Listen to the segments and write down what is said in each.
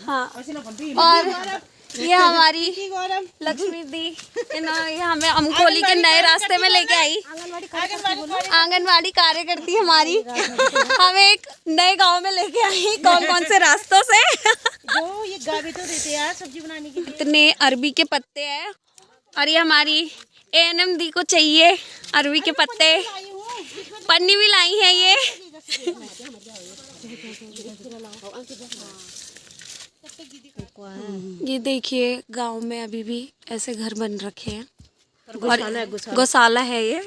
हाँ, और ये हमारी लक्ष्मी दी इन्होंने हमें अमखोली के नए रास्ते में लेके आई। आंगनवाड़ी कार्यकर्ती हमारी हमें एक नए गांव में लेके आई। कौन कौन से रास्तों से जो ये गावी तो देते यार सब्जी बनाने के लिए। इतने अरबी के पत्ते हैं और ये हमारी एएनएम दी को चाहिए अरबी के पत्ते। पन्नी भी लाई है ये। ये देखिए गांव में अभी भी ऐसे घर बन रखे हैं और गौशाला है ये।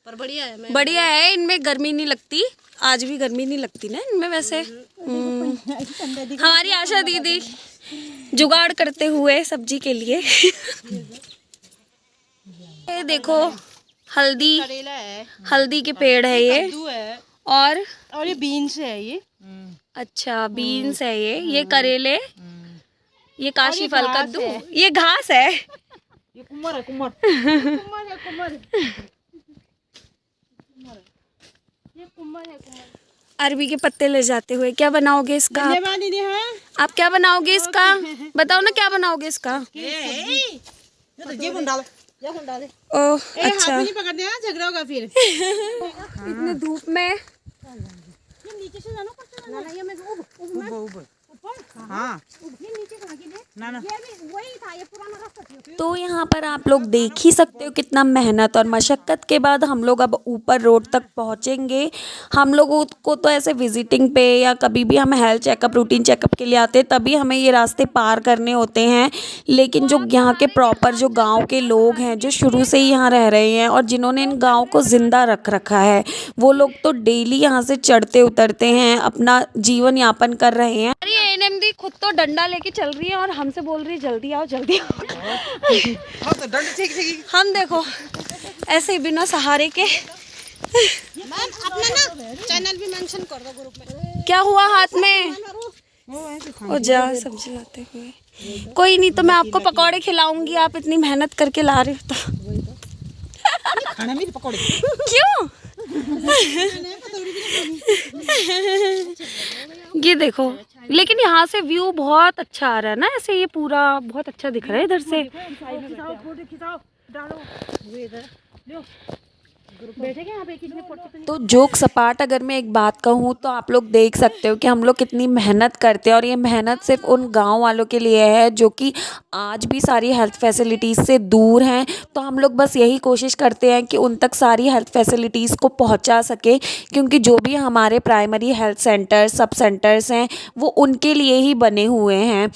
पर बढ़िया है, बढ़िया है, इनमें गर्मी नहीं लगती। आज भी गर्मी नहीं लगती ना इनमें वैसे। हमारी आशा दीदी जुगाड़ करते हुए सब्जी के लिए। ये देखो हल्दी, करेला है, हल्दी के पेड़ है ये। कद्दू है और ये बीन्स है ये। अच्छा बीन्स है ये करेले, ये काशी फल कद्दू, ये घास है। ये कुमर है, कुमर कुमर है, कुमर ये कुमर है, कुमर। अरबी के पत्ते ले जाते हुए क्या बनाओगे इसका? आप क्या बनाओगे इसका? बताओ ना क्या बनाओगे इसका? ओह अच्छा, झगड़ा होगा फिर। इतने धूप में नीचे से जाना पड़ता है ना, ये मैं ऊपर हाँ ना ना वही था, ये पुराना रास्ता था। तो यहाँ पर आप लोग देख ही सकते हो कितना मेहनत और मशक्क़त के बाद हम लोग अब ऊपर रोड तक पहुँचेंगे। हम लोगों को तो ऐसे विजिटिंग पे या कभी भी हम हेल्थ चेकअप, रूटीन चेकअप के लिए आते हैं तभी हमें ये रास्ते पार करने होते हैं। लेकिन जो यहाँ के प्रॉपर जो गांव के लोग हैं जो शुरू से ही यहाँ रह रहे हैं और जिन्होंने इन गाँव को ज़िंदा रख रखा है, वो लोग तो डेली यहाँ से चढ़ते उतरते हैं, अपना जीवन यापन कर रहे हैं। अरे एएनएम दी खुद तो डंडा लेके चल रही है और हमसे बोल रही है जल्दी आओ जल्दी आओ। हम देखो ऐसे ही बिना सहारे के। मैम अपना ना चैनल भी मेंशन कर दो ग्रुप में। क्या हुआ हाथ में? ओ जा सब्जी लाते हुए। कोई नहीं, तो मैं आपको पकौड़े खिलाऊंगी, आप इतनी मेहनत करके ला रहे हो तो। खाना में पकौड़े क्यों? ये देखो, लेकिन यहाँ से व्यू बहुत अच्छा आ रहा है ना, ऐसे ये पूरा बहुत अच्छा दिख रहा है इधर से। तो जोक सपाट अगर मैं एक बात कहूँ तो आप लोग देख सकते हो कि हम लोग कितनी मेहनत करते हैं और ये मेहनत सिर्फ उन गांव वालों के लिए है जो कि आज भी सारी हेल्थ फैसिलिटीज़ से दूर हैं। तो हम लोग बस यही कोशिश करते हैं कि उन तक सारी हेल्थ फैसिलिटीज़ को पहुंचा सके, क्योंकि जो भी हमारे प्राइमरी हेल्थ सेंटर, सब सेंटर्स हैं वो उनके लिए ही बने हुए हैं।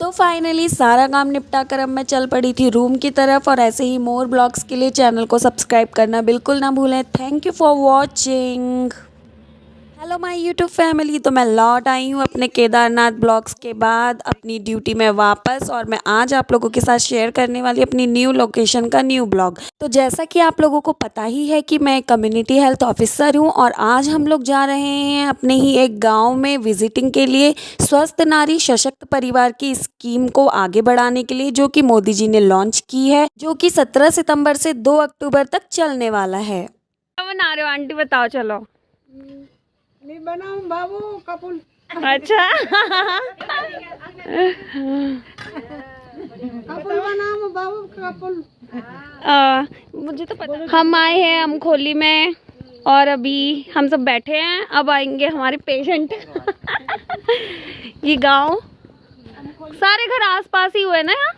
तो फाइनली सारा काम निपटा कर अब मैं चल पड़ी थी रूम की तरफ। और ऐसे ही मोर ब्लॉग्स के लिए चैनल को सब्सक्राइब करना बिल्कुल ना भूलें। Thank you for watching. Hello my YouTube family. तो मैं लौट आई हूँ अपने केदारनाथ ब्लॉग्स के बाद अपनी ड्यूटी में वापस, और मैं आज आप लोगों के साथ शेयर करने वाली अपनी न्यू लोकेशन का न्यू ब्लॉग। तो जैसा कि आप लोगों को पता ही है कि मैं कम्युनिटी हेल्थ ऑफिसर हूँ और आज हम लोग जा रहे हैं अपने ही एक गाँव में विजिटिंग के लिए, स्वस्थ नारी सशक्त परिवार की स्कीम को आगे बढ़ाने के लिए, जो कि मोदी जी ने लॉन्च की है, जो कि 17 सितंबर से 2 अक्टूबर तक चलने वाला है। क्या बना रहे हो आंटी, बताओ। चलो बनाऊं बाबू कपुल। अच्छा कपुल बनाऊं बाबू कपुल। मुझे तो पता। हम आए हैं अमखोली में और अभी हम सब बैठे हैं, अब आएंगे हमारे पेशेंट। ये गांव सारे घर आसपास ही हुए ना यहाँ।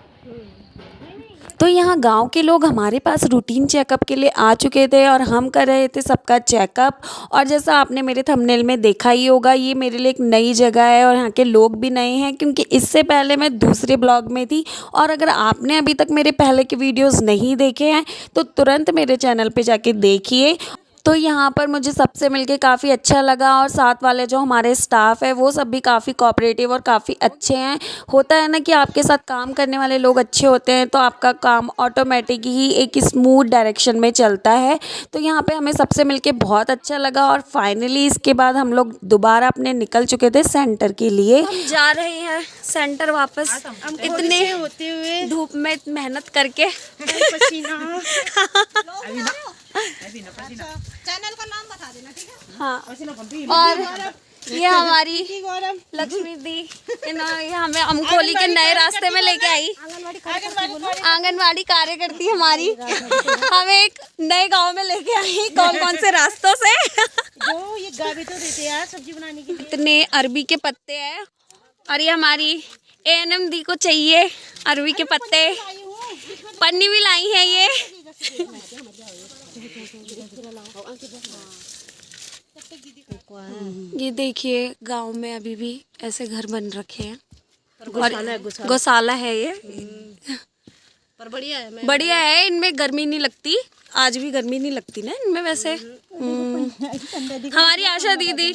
तो यहाँ गांव के लोग हमारे पास रूटीन चेकअप के लिए आ चुके थे और हम कर रहे थे सबका चेकअप। और जैसा आपने मेरे थंबनेल में देखा ही होगा, ये मेरे लिए एक नई जगह है और यहाँ के लोग भी नए हैं, क्योंकि इससे पहले मैं दूसरे ब्लॉग में थी। और अगर आपने अभी तक मेरे पहले के वीडियोज़ नहीं देखे हैं तो तुरंत मेरे चैनल पर जाके देखिए। तो यहाँ पर मुझे सबसे मिलके काफ़ी अच्छा लगा और साथ वाले जो हमारे स्टाफ है वो सब भी काफ़ी कोऑपरेटिव और काफ़ी अच्छे हैं। होता है ना कि आपके साथ काम करने वाले लोग अच्छे होते हैं तो आपका काम ऑटोमेटिक ही एक स्मूथ डायरेक्शन में चलता है। तो यहाँ पे हमें सबसे मिलके बहुत अच्छा लगा और फाइनली इसके बाद हम लोग दोबारा अपने निकल चुके थे सेंटर के लिए। हम जा रहे हैं सेंटर वापस, इतने होते हुए धूप में मेहनत करके। पसीना चैनल का नाम बता देना, ठीक है? हाँ, और ये हमारी की गौरव लक्ष्मी दी ये हमें अमखोली के नए रास्ते में लेके आई। आंगनवाड़ी कार्यकर्ती हमारी हमें एक नए गांव में लेके आई। कौन कौन से रास्तों से जो ये गावी तो देते हैं यार सब्जी बनाने के लिए। इतने अरबी के पत्ते हैं और ये हमारी एएनएम दी को चाहिए अरबी के पत्ते। पन्नी भी लाई है ये। ये देखिए गांव में अभी भी ऐसे घर बन रखे हैं और गौशाला है ये। पर बढ़िया है। बढ़िया है, इनमें गर्मी नहीं लगती। आज भी गर्मी नहीं लगती ना इनमें वैसे। हमारी आशा दीदी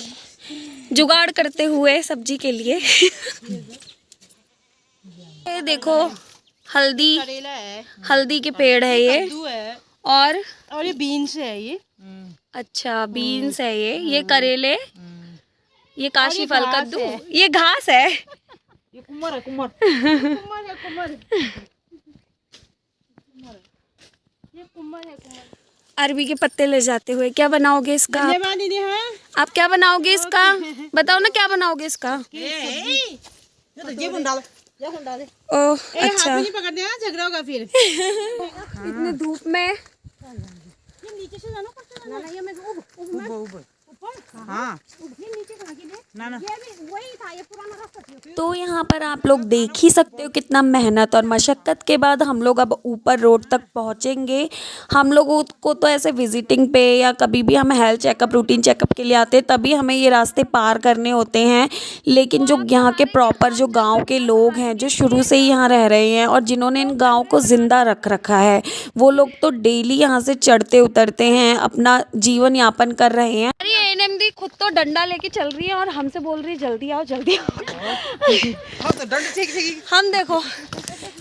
जुगाड़ करते हुए सब्जी के लिए। ये देखो हल्दी, करेला है, हल्दी के पेड़ है ये। कद्दू है और ये बीन्स है ये। अच्छा बीन्स है ये करेले, ये काशी फल कद्दू, ये घास है। ये कुमर है कुमर। कुमर है कुमर। ये कुमर है कुमर। अरबी के पत्ते ले जाते हुए क्या बनाओगे इसका? धन्यवाद दीदी। हाँ आप क्या बनाओगे इसका? बताओ ना क्या बनाओगे इसका? ये बन डाल, ये बन डाल। ओह हाथ अच्छा। में नहीं पकड़ने, झगड़ा होगा फिर। इतनी धूप में ये नीचे से जाना पड़ता है ना। ये मैं ऊपर हाँ ये नीचे कहाँ की ना ना ये भी वही था, ये पुराना रास्ता था। तो यहाँ पर आप लोग देख ही सकते हो कितना मेहनत और मशक्क़त के बाद हम लोग अब ऊपर रोड तक पहुँचेंगे। हम लोगों को तो ऐसे विजिटिंग पे या कभी भी हम हेल्थ चेकअप रूटीन चेकअप के लिए आते हैं तभी हमें ये रास्ते पार करने होते हैं। लेकिन जो यहाँ के प्रॉपर जो गांव के लोग हैं जो शुरू से ही यहाँ रह रहे हैं और जिन्होंने इन गाँव को ज़िंदा रख रखा है वो लोग तो डेली यहाँ से चढ़ते उतरते हैं, अपना जीवन यापन कर रहे हैं। अरे एएनएम दी खुद तो डंडा लेके चल रही है और हमसे बोल रही है जल्दी आओ जल्दी आओ। हम देखो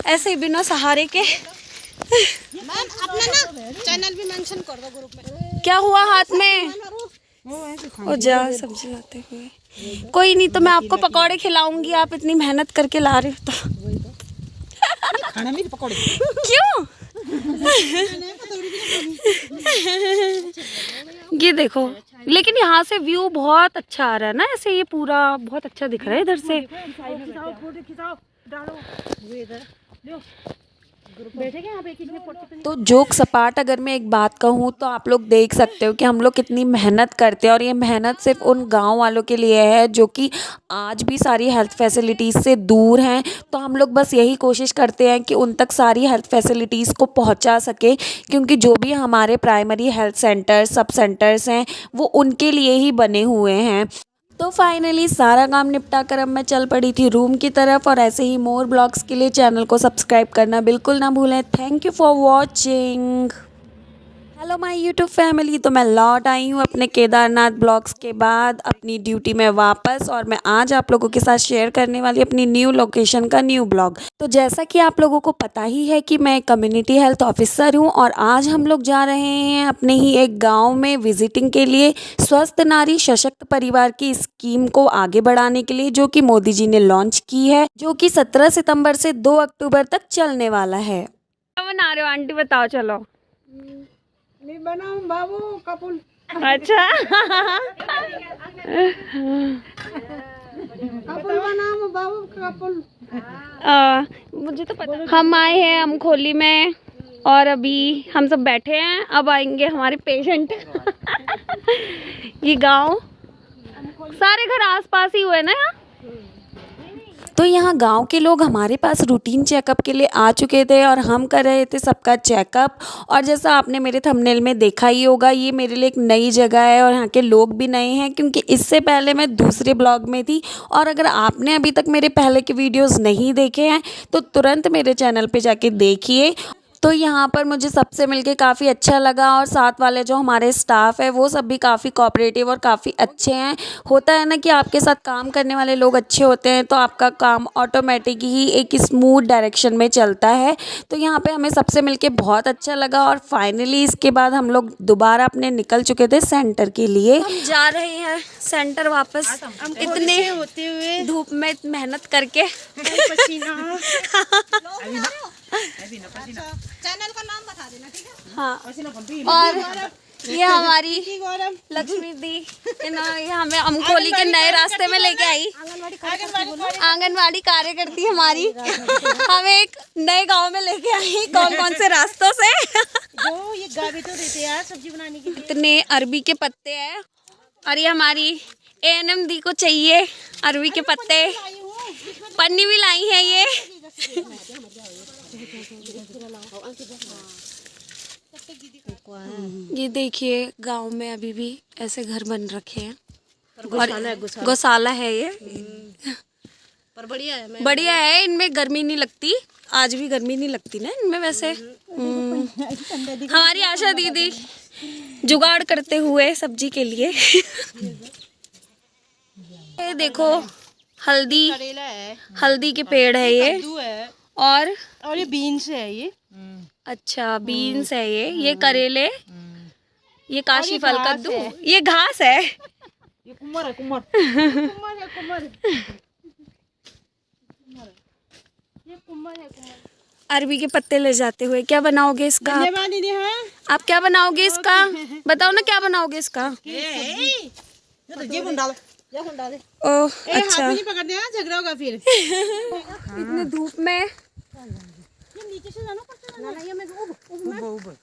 ऐसे ही बिना सहारे के। मैम अपना ना चैनल भी मेंशन कर दो ग्रुप में। क्या हुआ हाथ में? ओ जा सब्जी लाते हुए। कोई नहीं तो मैं आपको पकौड़े खिलाऊंगी, आप इतनी मेहनत करके ला रहे हो तो। खाना में पकौड़े क्यों? ये देखो लेकिन यहाँ से व्यू बहुत अच्छा आ रहा है ना, ऐसे ये पूरा बहुत अच्छा दिख रहा है इधर से। तो जोक सपाट अगर मैं एक बात कहूँ तो आप लोग देख सकते हो कि हम लोग कितनी मेहनत करते हैं और ये मेहनत सिर्फ उन गांव वालों के लिए है जो कि आज भी सारी हेल्थ फैसिलिटीज़ से दूर हैं। तो हम लोग बस यही कोशिश करते हैं कि उन तक सारी हेल्थ फैसिलिटीज़ को पहुंचा सके, क्योंकि जो भी हमारे प्राइमरी हेल्थ सेंटर्स सब सेंटर्स हैं वो उनके लिए ही बने हुए हैं। तो फाइनली सारा काम निपटा कर अब मैं चल पड़ी थी रूम की तरफ। और ऐसे ही मोर ब्लॉग्स के लिए चैनल को सब्सक्राइब करना बिल्कुल ना भूलें। Thank you for watching. Hello my YouTube family. तो मैं लौट आई हूँ अपने केदारनाथ ब्लॉग्स के बाद अपनी ड्यूटी में वापस, और मैं आज आप लोगों के साथ शेयर करने वाली अपनी न्यू लोकेशन का न्यू ब्लॉग। तो जैसा कि आप लोगों को पता ही है कि मैं कम्युनिटी हेल्थ ऑफिसर हूँ और आज हम लोग जा रहे हैं अपने ही एक गाँव में विजिटिंग के लिए, स्वस्थ नारी सशक्त परिवार की स्कीम को आगे बढ़ाने के लिए, जो कि मोदी जी ने लॉन्च की है, जो कि 17 सितंबर से 2 अक्टूबर तक चलने वाला है। क्या बना रहे हो आंटी बताओ? चलो बनाओ बाबू कपुल। अच्छा कपुल बनाओ बाबू कपुल। मुझे तो पता। हम आए हैं अमखोली में और अभी हम सब बैठे हैं, अब आएंगे हमारे पेशेंट। ये गांव सारे घर आसपास ही हुए ना यहाँ। तो यहाँ गांव के लोग हमारे पास रूटीन चेकअप के लिए आ चुके थे और हम कर रहे थे सबका चेकअप। और जैसा आपने मेरे थंबनेल में देखा ही होगा, ये मेरे लिए एक नई जगह है और यहाँ के लोग भी नए हैं, क्योंकि इससे पहले मैं दूसरे ब्लॉग में थी। और अगर आपने अभी तक मेरे पहले के वीडियोस नहीं देखे हैं तो तुरंत मेरे चैनल पे जाके देखिए। तो यहाँ पर मुझे सबसे मिलके काफ़ी अच्छा लगा और साथ वाले जो हमारे स्टाफ है वो सब भी काफ़ी कोऑपरेटिव और काफ़ी अच्छे हैं। होता है ना कि आपके साथ काम करने वाले लोग अच्छे होते हैं तो आपका काम ऑटोमेटिक ही एक स्मूथ डायरेक्शन में चलता है। तो यहाँ पे हमें सबसे मिलके बहुत अच्छा लगा और फाइनली इसके बाद हम लोग दोबारा अपने निकल चुके थे सेंटर के लिए। हम जा रहे हैं सेंटर वापस, इतने होते हुए धूप में मेहनत करके। पसीना। चैनल का नाम बता देना ठीक है। हाँ और ये हमारी गौरव लक्ष्मी दी ये हमें अमखोली के नए रास्ते में लेके आई। आंगनवाड़ी कार्यकर्ती हमारी हमें एक नए गांव में लेके आई। कौन कौन से रास्तों से जो ये गावी तो देते यार सब्जी बनाने के लिए। इतने अरबी के पत्ते हैं और ये हमारी ANM दी को चाहिए अरबी के पत्ते। पन्नी भी लाई है ये। ये देखिए गांव में अभी भी ऐसे घर बन रखे हैं। गौशाला है ये। पर बढ़िया है। बढ़िया है, इनमें गर्मी नहीं लगती। आज भी गर्मी नहीं लगती ना इनमें वैसे। हमारी आशा दीदी जुगाड़ करते हुए सब्जी के लिए। ये देखो हल्दी, करेला है, हल्दी के पेड़ है ये। कद्दू है और ये बीन्स है ये। अच्छा बीन्स है ये करेले, ये काशी फल घास कद्दू, है। ये घास है। ये कुमर है कुमर। कुमर है कुमर। ये कुमर है कुमर। अरबी के पत्ते ले जाते हुए क्या बनाओगे इसका? धन्यवाद दीदी। हाँ आप क्या बनाओगे इसका? बताओ ना क्या बनाओगे इसका? ये बन डालो, ये बन डाले। ओह हाथ अच्छा। में नहीं पकड़ने हैं, झगड़ा होगा फिर। इतनी धूप में ये नीचे से जाना पड़ता है ना। ये मैं ऊपर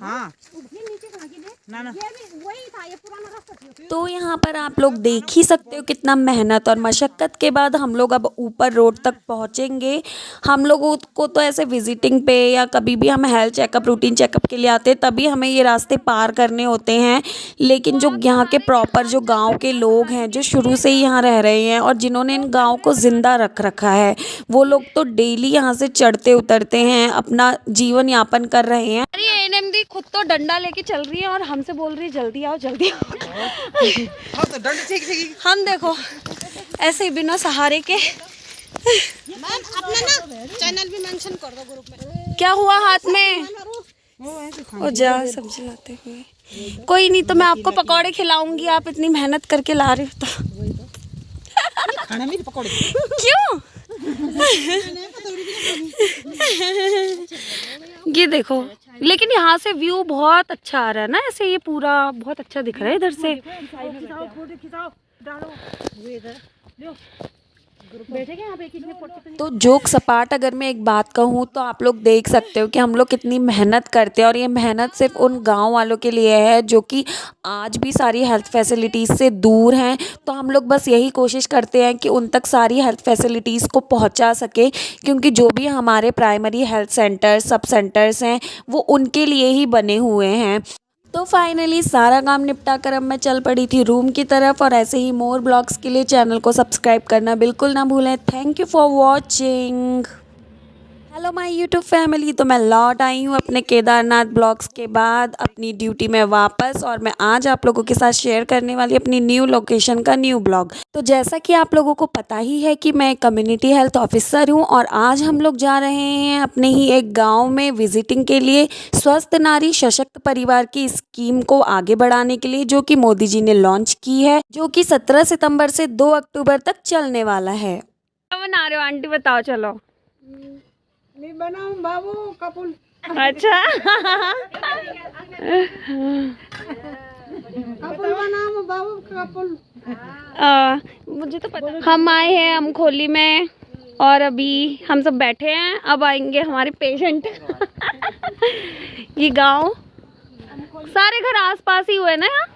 हाँ ये नीचे कहाँ की ना ये भी वही था, ये पुराना रास्ता था। तो यहाँ पर आप लोग देख ही सकते हो कितना मेहनत और मशक्क़त के बाद हम लोग अब ऊपर रोड तक पहुँचेंगे। हम लोगों को तो ऐसे विजिटिंग पे या कभी भी हम हेल्थ चेकअप रूटीन चेकअप के लिए आते तभी हमें ये रास्ते पार करने होते हैं। लेकिन जो यहाँ के प्रॉपर जो गांव के लोग हैं जो शुरू से ही यहाँ रह रहे हैं और जिन्होंने इन गाँव को ज़िंदा रख रखा है वो लोग तो डेली यहाँ से चढ़ते उतरते हैं, अपना जीवन यापन कर रहे हैं। अरे ANM दी खुद तो डंडा लेके चल रही है और हमसे बोल रही है जल्दी आओ जल्दी आओ। हम देखो ऐसे ही बिना सहारे के। मैम अपना ना चैनल भी मेंशन कर दो ग्रुप में। क्या हुआ हाथ में? ओ जा सब्जी लाते हुए। कोई नहीं तो मैं आपको पकौड़े खिलाऊंगी, आप इतनी मेहनत करके ला रहे हो तो। खाना मेरे पकौड़े क्यों? ये देखो लेकिन यहाँ से व्यू बहुत अच्छा आ रहा है ना, ऐसे ये पूरा बहुत अच्छा दिख रहा है इधर से। बैठेंगे यहाँ पे किसने फोटो। तो जोक सपाट अगर मैं एक बात कहूँ तो आप लोग देख सकते हो कि हम लोग कितनी मेहनत करते हैं और ये मेहनत सिर्फ उन गांव वालों के लिए है जो कि आज भी सारी हेल्थ फैसिलिटीज़ से दूर हैं। तो हम लोग बस यही कोशिश करते हैं कि उन तक सारी हेल्थ फैसिलिटीज़ को पहुंचा सके, क्योंकि जो भी हमारे प्राइमरी हेल्थ सेंटर्स सब सेंटर्स हैं वो उनके लिए ही बने हुए हैं। तो फाइनली सारा काम निपटा कर अब मैं चल पड़ी थी रूम की तरफ। और ऐसे ही मोर ब्लॉग्स के लिए चैनल को सब्सक्राइब करना बिल्कुल ना भूलें। Thank you for watching. Hello my YouTube family. तो मैं लौट आई हूँ अपने केदारनाथ ब्लॉग्स के बाद अपनी ड्यूटी में वापस, और मैं आज आप लोगों के साथ शेयर करने वाली अपनी न्यू लोकेशन का न्यू ब्लॉग। तो जैसा कि आप लोगों को पता ही है कि मैं कम्युनिटी हेल्थ ऑफिसर हूँ और आज हम लोग जा रहे हैं अपने ही एक गाँव में विजिटिंग के लिए, स्वस्थ नारी सशक्त परिवार की स्कीम को आगे बढ़ाने के लिए, जो कि मोदी जी ने लॉन्च की है, जो कि 17 सितंबर से 2 अक्टूबर तक चलने वाला है। क्या बना रहे हो आंटी बताओ? चलो मैं बनाऊं बाबू कपुल। अच्छा कपुल बनाऊं बाबू कपुल। मुझे तो पता। हम आए हैं अमखोली में और अभी हम सब बैठे हैं, अब आएंगे हमारे पेशेंट। ये गांव सारे घर आसपास ही हुए ना यहाँ।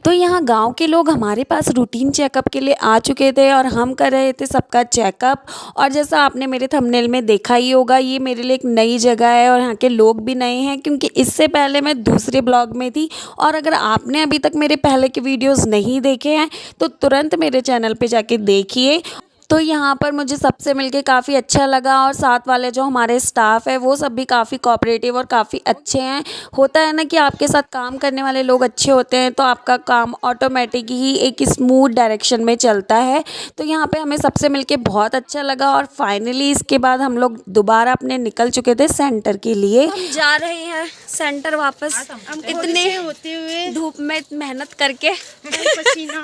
तो यहाँ गांव के लोग हमारे पास रूटीन चेकअप के लिए आ चुके थे और हम कर रहे थे सबका चेकअप। और जैसा आपने मेरे थंबनेल में देखा ही होगा, ये मेरे लिए एक नई जगह है और यहाँ के लोग भी नए हैं, क्योंकि इससे पहले मैं दूसरे ब्लॉग में थी। और अगर आपने अभी तक मेरे पहले के वीडियोस नहीं देखे हैं तो तुरंत मेरे चैनल पे जाके देखिए। तो यहाँ पर मुझे सबसे मिलके काफ़ी अच्छा लगा और साथ वाले जो हमारे स्टाफ है वो सब भी काफ़ी कोऑपरेटिव और काफ़ी अच्छे हैं। होता है ना कि आपके साथ काम करने वाले लोग अच्छे होते हैं तो आपका काम ऑटोमेटिक ही एक स्मूथ डायरेक्शन में चलता है। तो यहाँ पे हमें सबसे मिलके बहुत अच्छा लगा और फाइनली इसके बाद हम लोग दोबारा अपने निकल चुके थे सेंटर के लिए। हम जा रहे हैं सेंटर वापस, इतने होते हुए धूप में मेहनत करके पसीना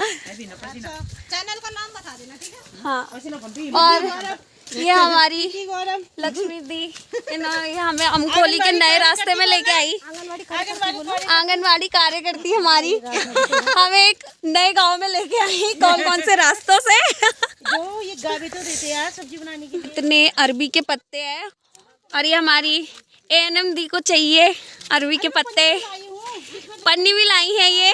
चैनल का नाम बता देना, ठीक है? हाँ। और ये हमारी लक्ष्मी दी इन्होंने हमें अमखोली के नए रास्ते में लेके आई। आंगनवाड़ी कार्यकर्ती हमारी हमें एक नए गांव में लेके आई। कौन कौन से रास्तों से जो ये गावी तो देते हैं यार सब्जी बनाने के लिए। इतने अरबी के पत्ते हैं और ये हमारी एएनएम दी को चाहिए अरबी के पत्ते। पन्नी भी लाई है ये।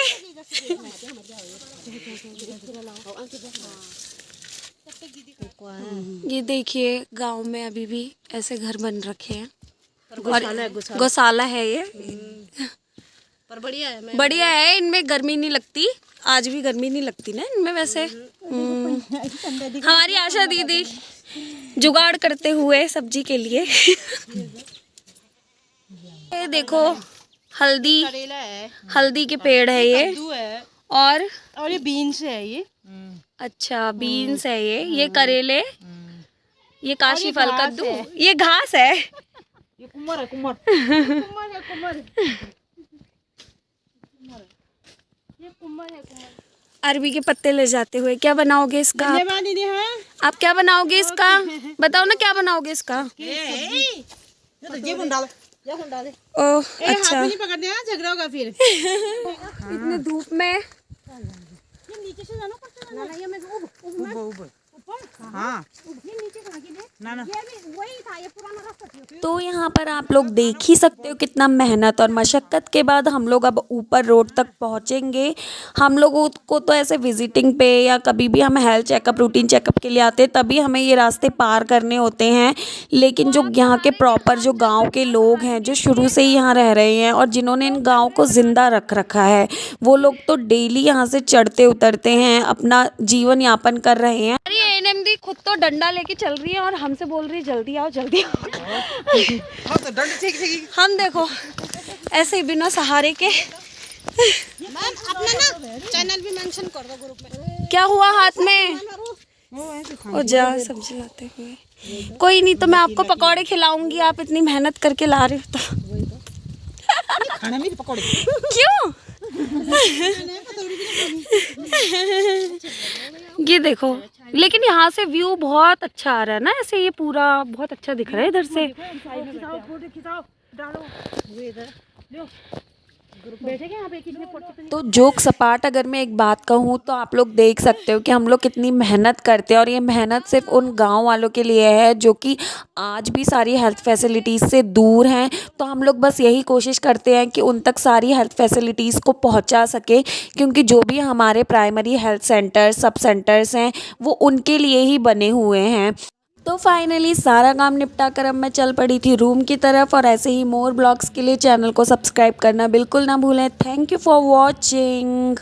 ये देखिए गांव में अभी भी ऐसे घर बन रखे हैं और गौशाला है ये। पर बढ़िया है, बढ़िया है, इनमें गर्मी नहीं लगती। आज भी गर्मी नहीं लगती ना इनमें वैसे। हमारी आशा दीदी जुगाड़ करते हुए सब्जी के लिए। ये देखो हल्दी, करेला है, हल्दी के पेड़ है ये। कद्दू है और ये बीन्स है ये। अच्छा बीन्स है ये करेले, ये काशी फल कद्दू, ये घास है। ये कुमर है, कुमर कुमर ये कुमर है। अरबी के पत्ते ले जाते हुए क्या बनाओगे इसका? आप क्या बनाओगे इसका? बताओ ना क्या बनाओगे इसका? ओह अच्छा। झगड़ा होगा फिर। इतने धूप में नीचे से जाना पड़ता है ना, ये मैं ऊपर हाँ ये नीचे कहाँ की ना ये भी वही था, ये पुराना रास्ता था। तो यहाँ पर आप लोग देख ही सकते हो कितना मेहनत और मशक्क़त के बाद हम लोग अब ऊपर रोड तक पहुँचेंगे। हम लोगों को तो ऐसे विजिटिंग पे या कभी भी हम हेल्थ चेकअप रूटीन चेकअप के लिए आते हैं तभी हमें ये रास्ते पार करने होते हैं। लेकिन जो यहाँ के प्रॉपर जो गांव के लोग हैं जो शुरू से ही यहाँ रह रहे हैं और जिन्होंने इन गाँव को ज़िंदा रख रखा है वो लोग तो डेली यहाँ से चढ़ते उतरते हैं, अपना जीवन यापन कर रहे हैं। अरे एएनएम दी खुद तो डंडा लेके चल रही है और हमसे बोल रही है जल्दी आओ जल्दी आओ। हम देखो ऐसे ही बिना सहारे के। मैम अपना ना चैनल भी मेंशन कर दो ग्रुप में। क्या हुआ हाथ में? ओ जा सब्जी लाते हुए। कोई नहीं तो मैं आपको पकौड़े खिलाऊंगी, आप इतनी मेहनत करके ला रहे हो तो। खाना में पकौड़े क्यों? ये देखो लेकिन यहाँ से व्यू बहुत अच्छा आ रहा है ना, ऐसे ये पूरा बहुत अच्छा दिख रहा है इधर से। तो जोक सपाट अगर मैं एक बात कहूँ तो आप लोग देख सकते हो कि हम लोग कितनी मेहनत करते हैं और ये मेहनत सिर्फ उन गांव वालों के लिए है जो कि आज भी सारी हेल्थ फैसिलिटीज़ से दूर हैं। तो हम लोग बस यही कोशिश करते हैं कि उन तक सारी हेल्थ फैसिलिटीज़ को पहुंचा सके, क्योंकि जो भी हमारे प्राइमरी हेल्थ सेंटर सब सेंटर्स हैं वो उनके लिए ही बने हुए हैं। तो फाइनली सारा काम निपटा कर अब मैं चल पड़ी थी रूम की तरफ। और ऐसे ही मोर ब्लॉग्स के लिए चैनल को सब्सक्राइब करना बिल्कुल ना भूलें। Thank you for watching.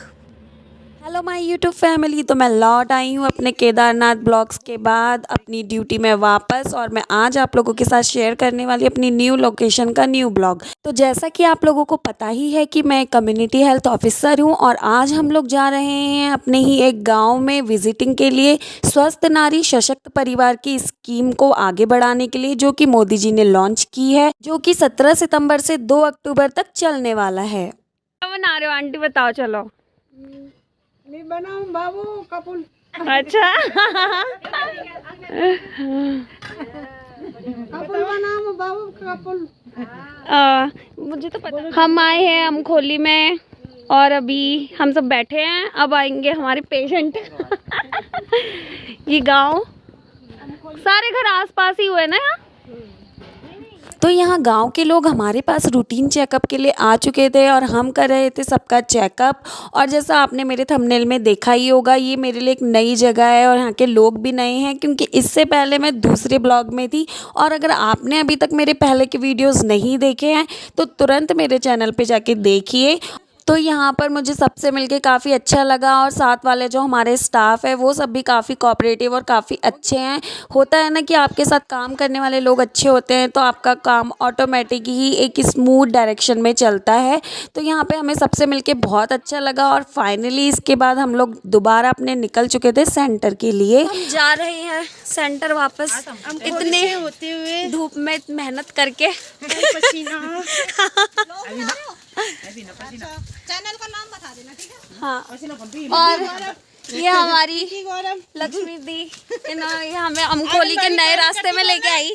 Hello my YouTube family. तो मैं लौट आई हूँ अपने केदारनाथ ब्लॉग्स के बाद अपनी ड्यूटी में वापस, और मैं आज आप लोगों के साथ शेयर करने वाली अपनी न्यू लोकेशन का न्यू ब्लॉग। तो जैसा कि आप लोगों को पता ही है कि मैं कम्युनिटी हेल्थ ऑफिसर हूँ और आज हम लोग जा रहे हैं अपने ही एक गाँव में विजिटिंग के लिए, स्वस्थ नारी सशक्त परिवार की स्कीम को आगे बढ़ाने के लिए, जो कि मोदी जी ने लॉन्च की है, जो कि 17 सितंबर से 2 अक्टूबर तक चलने वाला है। क्या बना रहे हो आंटी बताओ? चलो बनाओ बाबू कपुल। अच्छा कपुल बनाओ बाबू कपुल। मुझे तो पता। हम आए हैं अमखोली में और अभी हम सब बैठे हैं, अब आएंगे हमारे पेशेंट। ये गांव सारे घर आसपास ही हुए ना यहाँ। तो यहाँ गांव के लोग हमारे पास रूटीन चेकअप के लिए आ चुके थे और हम कर रहे थे सबका चेकअप। और जैसा आपने मेरे थंबनेल में देखा ही होगा, ये मेरे लिए एक नई जगह है और यहाँ के लोग भी नए हैं, क्योंकि इससे पहले मैं दूसरे ब्लॉग में थी। और अगर आपने अभी तक मेरे पहले के वीडियोज़ नहीं देखे हैं तो तुरंत मेरे चैनल पर जाके देखिए। तो यहाँ पर मुझे सबसे मिलके काफ़ी अच्छा लगा और साथ वाले जो हमारे स्टाफ है वो सब भी काफ़ी कोऑपरेटिव और काफ़ी अच्छे हैं। होता है ना कि आपके साथ काम करने वाले लोग अच्छे होते हैं तो आपका काम ऑटोमेटिक ही एक स्मूथ डायरेक्शन में चलता है। तो यहाँ पे हमें सबसे मिलके बहुत अच्छा लगा और फाइनली इसके बाद हम लोग दोबारा अपने निकल चुके थे सेंटर के लिए। हम जा रहे हैं सेंटर वापस, इतने होते हुए धूप में मेहनत करके। चैनल का नाम बता देना, ठीक है? हाँ। और ये हमारी लक्ष्मी दी ये हमें अमखोली के नए रास्ते में लेके आई।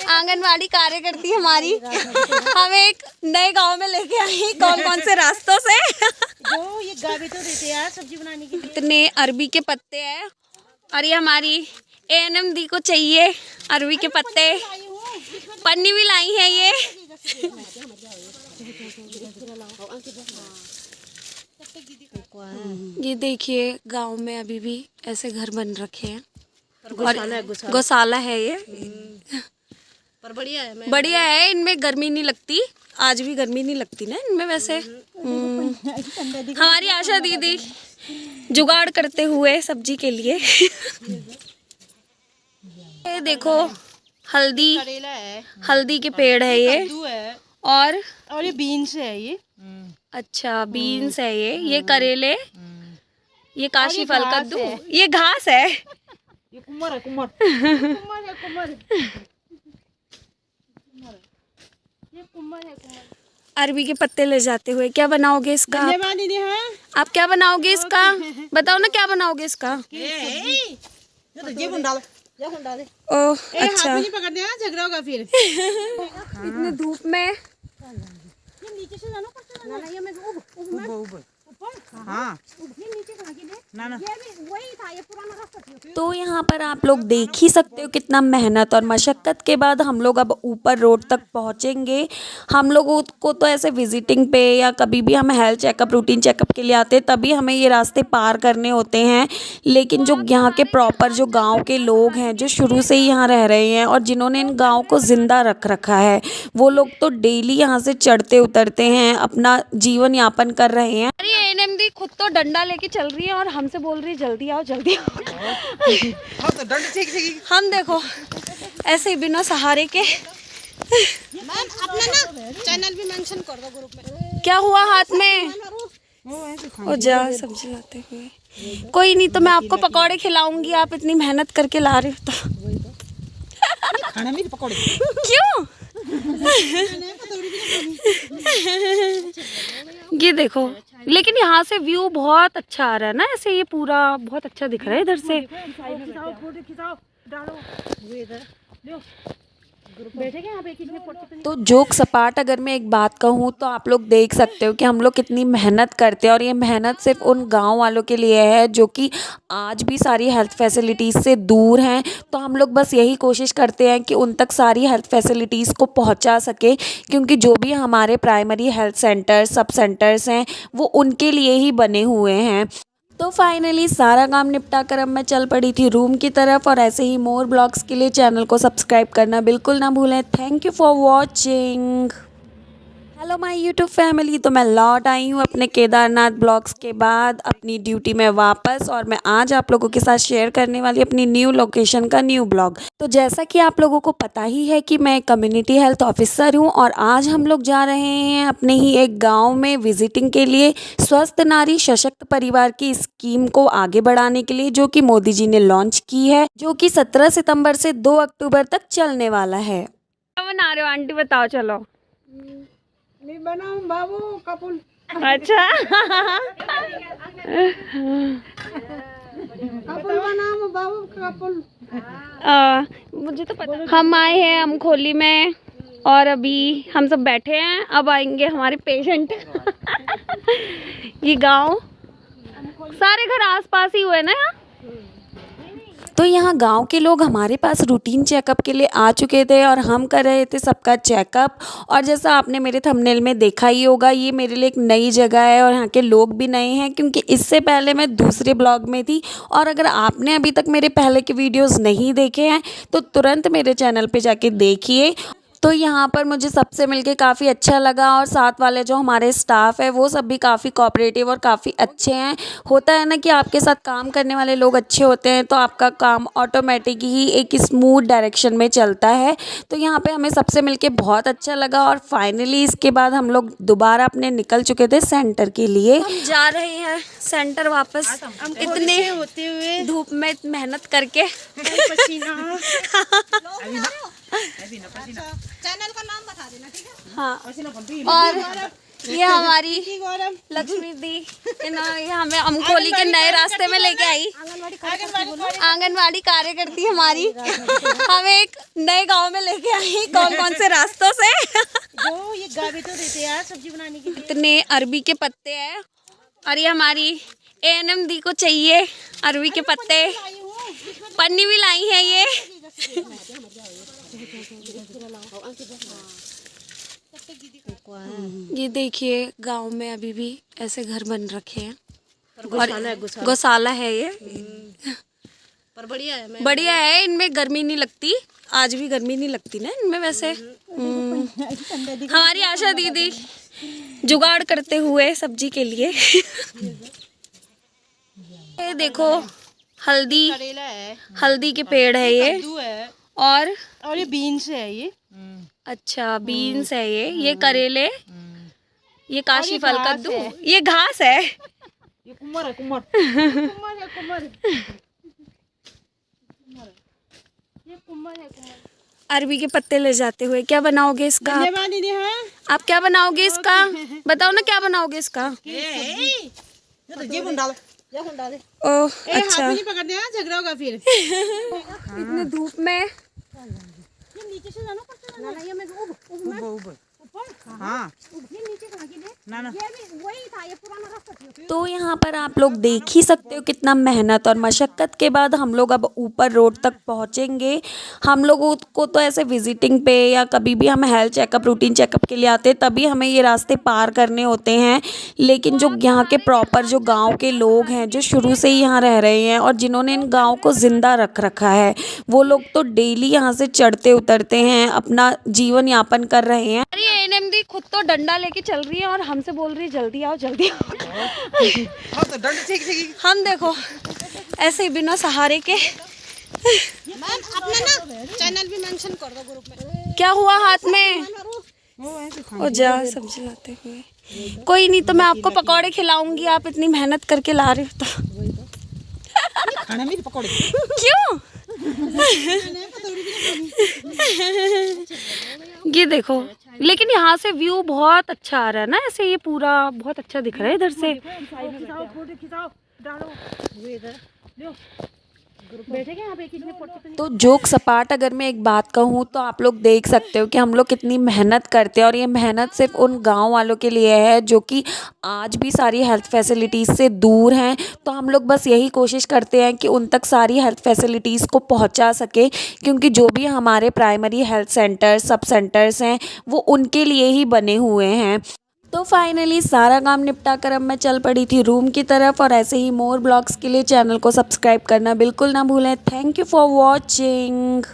आंगनवाड़ी कार्यकर्ती हमारी हमें एक नए गांव में लेके आई। कौन कौन से रास्तों से जो ये गावी तो देते हैं यार सब्जी बनाने के लिए। इतने अरबी के पत्ते हैं और ये हमारी ANM दी को चाहिए अरबी के पत्ते। पन्नी भी लाई है ये। ये देखिए गांव में अभी भी ऐसे घर बन रखे हैं और गौशाला है ये। पर बढ़िया है, बढ़िया है, इनमें गर्मी नहीं लगती। आज भी गर्मी नहीं लगती ना इनमें वैसे। हमारी आशा दीदी जुगाड़ करते हुए सब्जी के लिए। ये देखो हल्दी, करेला है, हल्दी के पेड़ है ये। कद्दू है और ये बीन्स है ये। अच्छा बीन्स है ये करेले, ये काशी फल कद्दू, ये घास है। ये कुमर है, कुमर कुमर है, कुमर ये कुमर है, कुमर। अरबी के पत्ते ले जाते हुए क्या बनाओगे इसका? धन्यवाद दीदी। हाँ आप क्या बनाओगे इसका? बताओ ना क्या बनाओगे इसका? ये बंदा दे। ओह हाथ अच्छा। में नहीं पकड़ने, झगड़ा होगा फिर। इतनी धूप में ये नीचे से जाना पड़ता है ना, ये मैं ऊपर हाँ ये नीचे कहाँ की ना ये भी वही था, ये पुराना रास्ता था। तो यहाँ पर आप लोग देख ही सकते हो कितना मेहनत और मशक्क़त के बाद हम लोग अब ऊपर रोड तक पहुँचेंगे। हम लोगों को तो ऐसे विजिटिंग पे या कभी भी हम हेल्थ चेकअप रूटीन चेकअप के लिए आते हैं तभी हमें ये रास्ते पार करने होते हैं। लेकिन जो यहाँ के प्रॉपर जो गांव के लोग हैं जो शुरू से ही यहाँ रह रहे हैं और जिन्होंने इन गाँव को ज़िंदा रख रखा है वो लोग तो डेली यहाँ से चढ़ते उतरते हैं, अपना जीवन यापन कर रहे हैं। अरे ANM दी खुद तो डंडा लेके चल रही है और हमसे बोल रही है जल्दी आओ जल्दी आओ। हम देखो ऐसे ही बिना सहारे के। मैम अपना ना चैनल भी मेंशन कर दो ग्रुप में। क्या हुआ हाथ में? ओ जा सब्जी लाते हुए। कोई नहीं तो मैं आपको पकौड़े खिलाऊंगी, आप इतनी मेहनत करके ला रहे हो तो। खाने में पकौड़े क्यों? ये देखो लेकिन यहाँ से व्यू बहुत अच्छा आ रहा है ना, ऐसे ये पूरा बहुत अच्छा दिख रहा है इधर से। तो जोक सपाट अगर मैं एक बात कहूँ तो आप लोग देख सकते हो कि हम लोग कितनी मेहनत करते हैं और ये मेहनत सिर्फ उन गांव वालों के लिए है जो कि आज भी सारी हेल्थ फैसिलिटीज़ से दूर हैं। तो हम लोग बस यही कोशिश करते हैं कि उन तक सारी हेल्थ फैसिलिटीज़ को पहुंचा सके, क्योंकि जो भी हमारे प्राइमरी हेल्थ सेंटर्स सब सेंटर्स हैं वो उनके लिए ही बने हुए हैं। तो फाइनली सारा काम निपटा कर अब मैं चल पड़ी थी रूम की तरफ और ऐसे ही मोर ब्लॉग्स के लिए चैनल को सब्सक्राइब करना बिल्कुल ना भूलें। Thank you for watching. Hello my YouTube family. तो मैं लौट आई हूँ अपने केदारनाथ ब्लॉग्स के बाद अपनी ड्यूटी में वापस और मैं आज आप लोगों के साथ शेयर करने वाली अपनी न्यू लोकेशन का न्यू ब्लॉग। तो जैसा कि आप लोगों को पता ही है कि मैं कम्युनिटी हेल्थ ऑफिसर हूँ और आज हम लोग जा रहे हैं अपने ही एक गाँव में विजिटिंग के लिए स्वस्थ नारी सशक्त परिवार की स्कीम को आगे बढ़ाने के लिए, जो कि मोदी जी ने लॉन्च की है, जो कि 17 सितंबर से 2 अक्टूबर तक चलने वाला है। क्या बना रहे हो आंटी बताओ? चलो बनाऊं बाबू कपुल। अच्छा कपुल बनाऊं बाबू कपुल। मुझे तो पता। हम आए हैं अमखोली में और अभी हम सब बैठे हैं, अब आएंगे हमारे पेशेंट। ये गांव सारे घर आसपास ही हुए ना यहाँ। तो यहाँ गांव के लोग हमारे पास रूटीन चेकअप के लिए आ चुके थे और हम कर रहे थे सबका चेकअप। और जैसा आपने मेरे थंबनेल में देखा ही होगा ये मेरे लिए एक नई जगह है और यहाँ के लोग भी नए हैं, क्योंकि इससे पहले मैं दूसरे ब्लॉग में थी। और अगर आपने अभी तक मेरे पहले के वीडियोस नहीं देखे हैं तो तुरंत मेरे चैनल पे जाके देखिए। तो यहाँ पर मुझे सबसे मिलके काफ़ी अच्छा लगा और साथ वाले जो हमारे स्टाफ है वो सब भी काफ़ी कोऑपरेटिव और काफ़ी अच्छे हैं। होता है ना कि आपके साथ काम करने वाले लोग अच्छे होते हैं तो आपका काम ऑटोमेटिक ही एक स्मूथ डायरेक्शन में चलता है। तो यहाँ पे हमें सबसे मिलके बहुत अच्छा लगा और फाइनली इसके बाद हम लोग दोबारा अपने निकल चुके थे सेंटर के लिए। हम जा रहे हैं सेंटर वापस इतने होते हुए धूप में मेहनत करके। पसीना चैनल का नाम बता देना, ठीक है? हाँ। और ये हमारी लक्ष्मी दी ये हमें अमखोली के नए रास्ते में लेके आई। आंगनवाड़ी कार्यकर्ती हमारी हमें एक नए गांव में लेके आई। कौन कौन से रास्तों से जो ये गावे तो देते यार सब्जी बनाने के लिए। इतने अरबी के पत्ते हैं और ये हमारी एएनएम दी को चाहिए अरबी के पत्ते। पन्नी भी लाई है ये। ये देखिए गांव में अभी भी ऐसे घर बन रखे हैं। गौशाला है ये। पर बढ़िया है, बढ़िया है। इनमें गर्मी नहीं लगती। आज भी गर्मी नहीं लगती ना इनमें वैसे। हमारी आशा दीदी जुगाड़ करते हुए सब्जी के लिए। ये देखो हल्दी, करेला है, हल्दी के पेड़ है ये। कद्दू है और ये बीन्स है ये। अच्छा बीन्स है ये करेले, ये काशी फल कद्दू, ये घास है। ये कुमर है, कुमर कुमर ये कुमर है। अरबी के पत्ते ले जाते हुए क्या बनाओगे इसका? आप क्या बनाओगे इसका? बताओ ना क्या बनाओगे इसका? ओह अच्छा। पकड़ने झगड़ा होगा फिर। इतनी धूप में नीचे से जाना पड़ता है ना, ये मैं ऊपर हाँ ये नीचे कहाँ की ना ये भी वही था, ये पुराना रास्ता था। तो यहाँ पर आप लोग देख ही सकते हो कितना मेहनत और मशक्क़त के बाद हम लोग अब ऊपर रोड तक पहुँचेंगे। हम लोगों को तो ऐसे विजिटिंग पे या कभी भी हम हेल्थ चेकअप रूटीन चेकअप के लिए आते तभी हमें ये रास्ते पार करने होते हैं। लेकिन जो यहाँ के प्रॉपर जो गांव के लोग हैं जो शुरू से ही यहाँ रह रहे हैं और जिन्होंने इन गाँव को ज़िंदा रख रखा है वो लोग तो डेली यहाँ से चढ़ते उतरते हैं, अपना जीवन यापन कर रहे हैं। अरे एएनएम दी खुद तो डंडा लेके चल रही है और हमसे बोल रही है जल्दी आओ जल्दी आओ। हम देखो ऐसे ही बिना सहारे के। अपना ना चैनल भी मेंशन कर दो ग्रुप में। क्या हुआ हाथ में? और जा सब्जी लाते हुए। कोई नहीं तो मैं आपको पकौड़े खिलाऊंगी, आप इतनी मेहनत करके ला रहे हो तो। खाना मेरे पकौड़े क्यों? ये देखो लेकिन यहाँ से व्यू बहुत अच्छा आ रहा है ना, ऐसे ये पूरा बहुत अच्छा दिख रहा है इधर से। तो जोक सपाट अगर मैं एक बात कहूँ तो आप लोग देख सकते हो कि हम लोग कितनी मेहनत करते हैं और ये मेहनत सिर्फ उन गांव वालों के लिए है जो कि आज भी सारी हेल्थ फैसिलिटीज़ से दूर हैं। तो हम लोग बस यही कोशिश करते हैं कि उन तक सारी हेल्थ फैसिलिटीज़ को पहुंचा सके, क्योंकि जो भी हमारे प्राइमरी हेल्थ सेंटर्स सब सेंटर्स हैं वो उनके लिए ही बने हुए हैं। तो फाइनली सारा काम निपटा कर अब मैं चल पड़ी थी रूम की तरफ। और ऐसे ही मोर ब्लॉग्स के लिए चैनल को सब्सक्राइब करना बिल्कुल ना भूलें। Thank you for watching.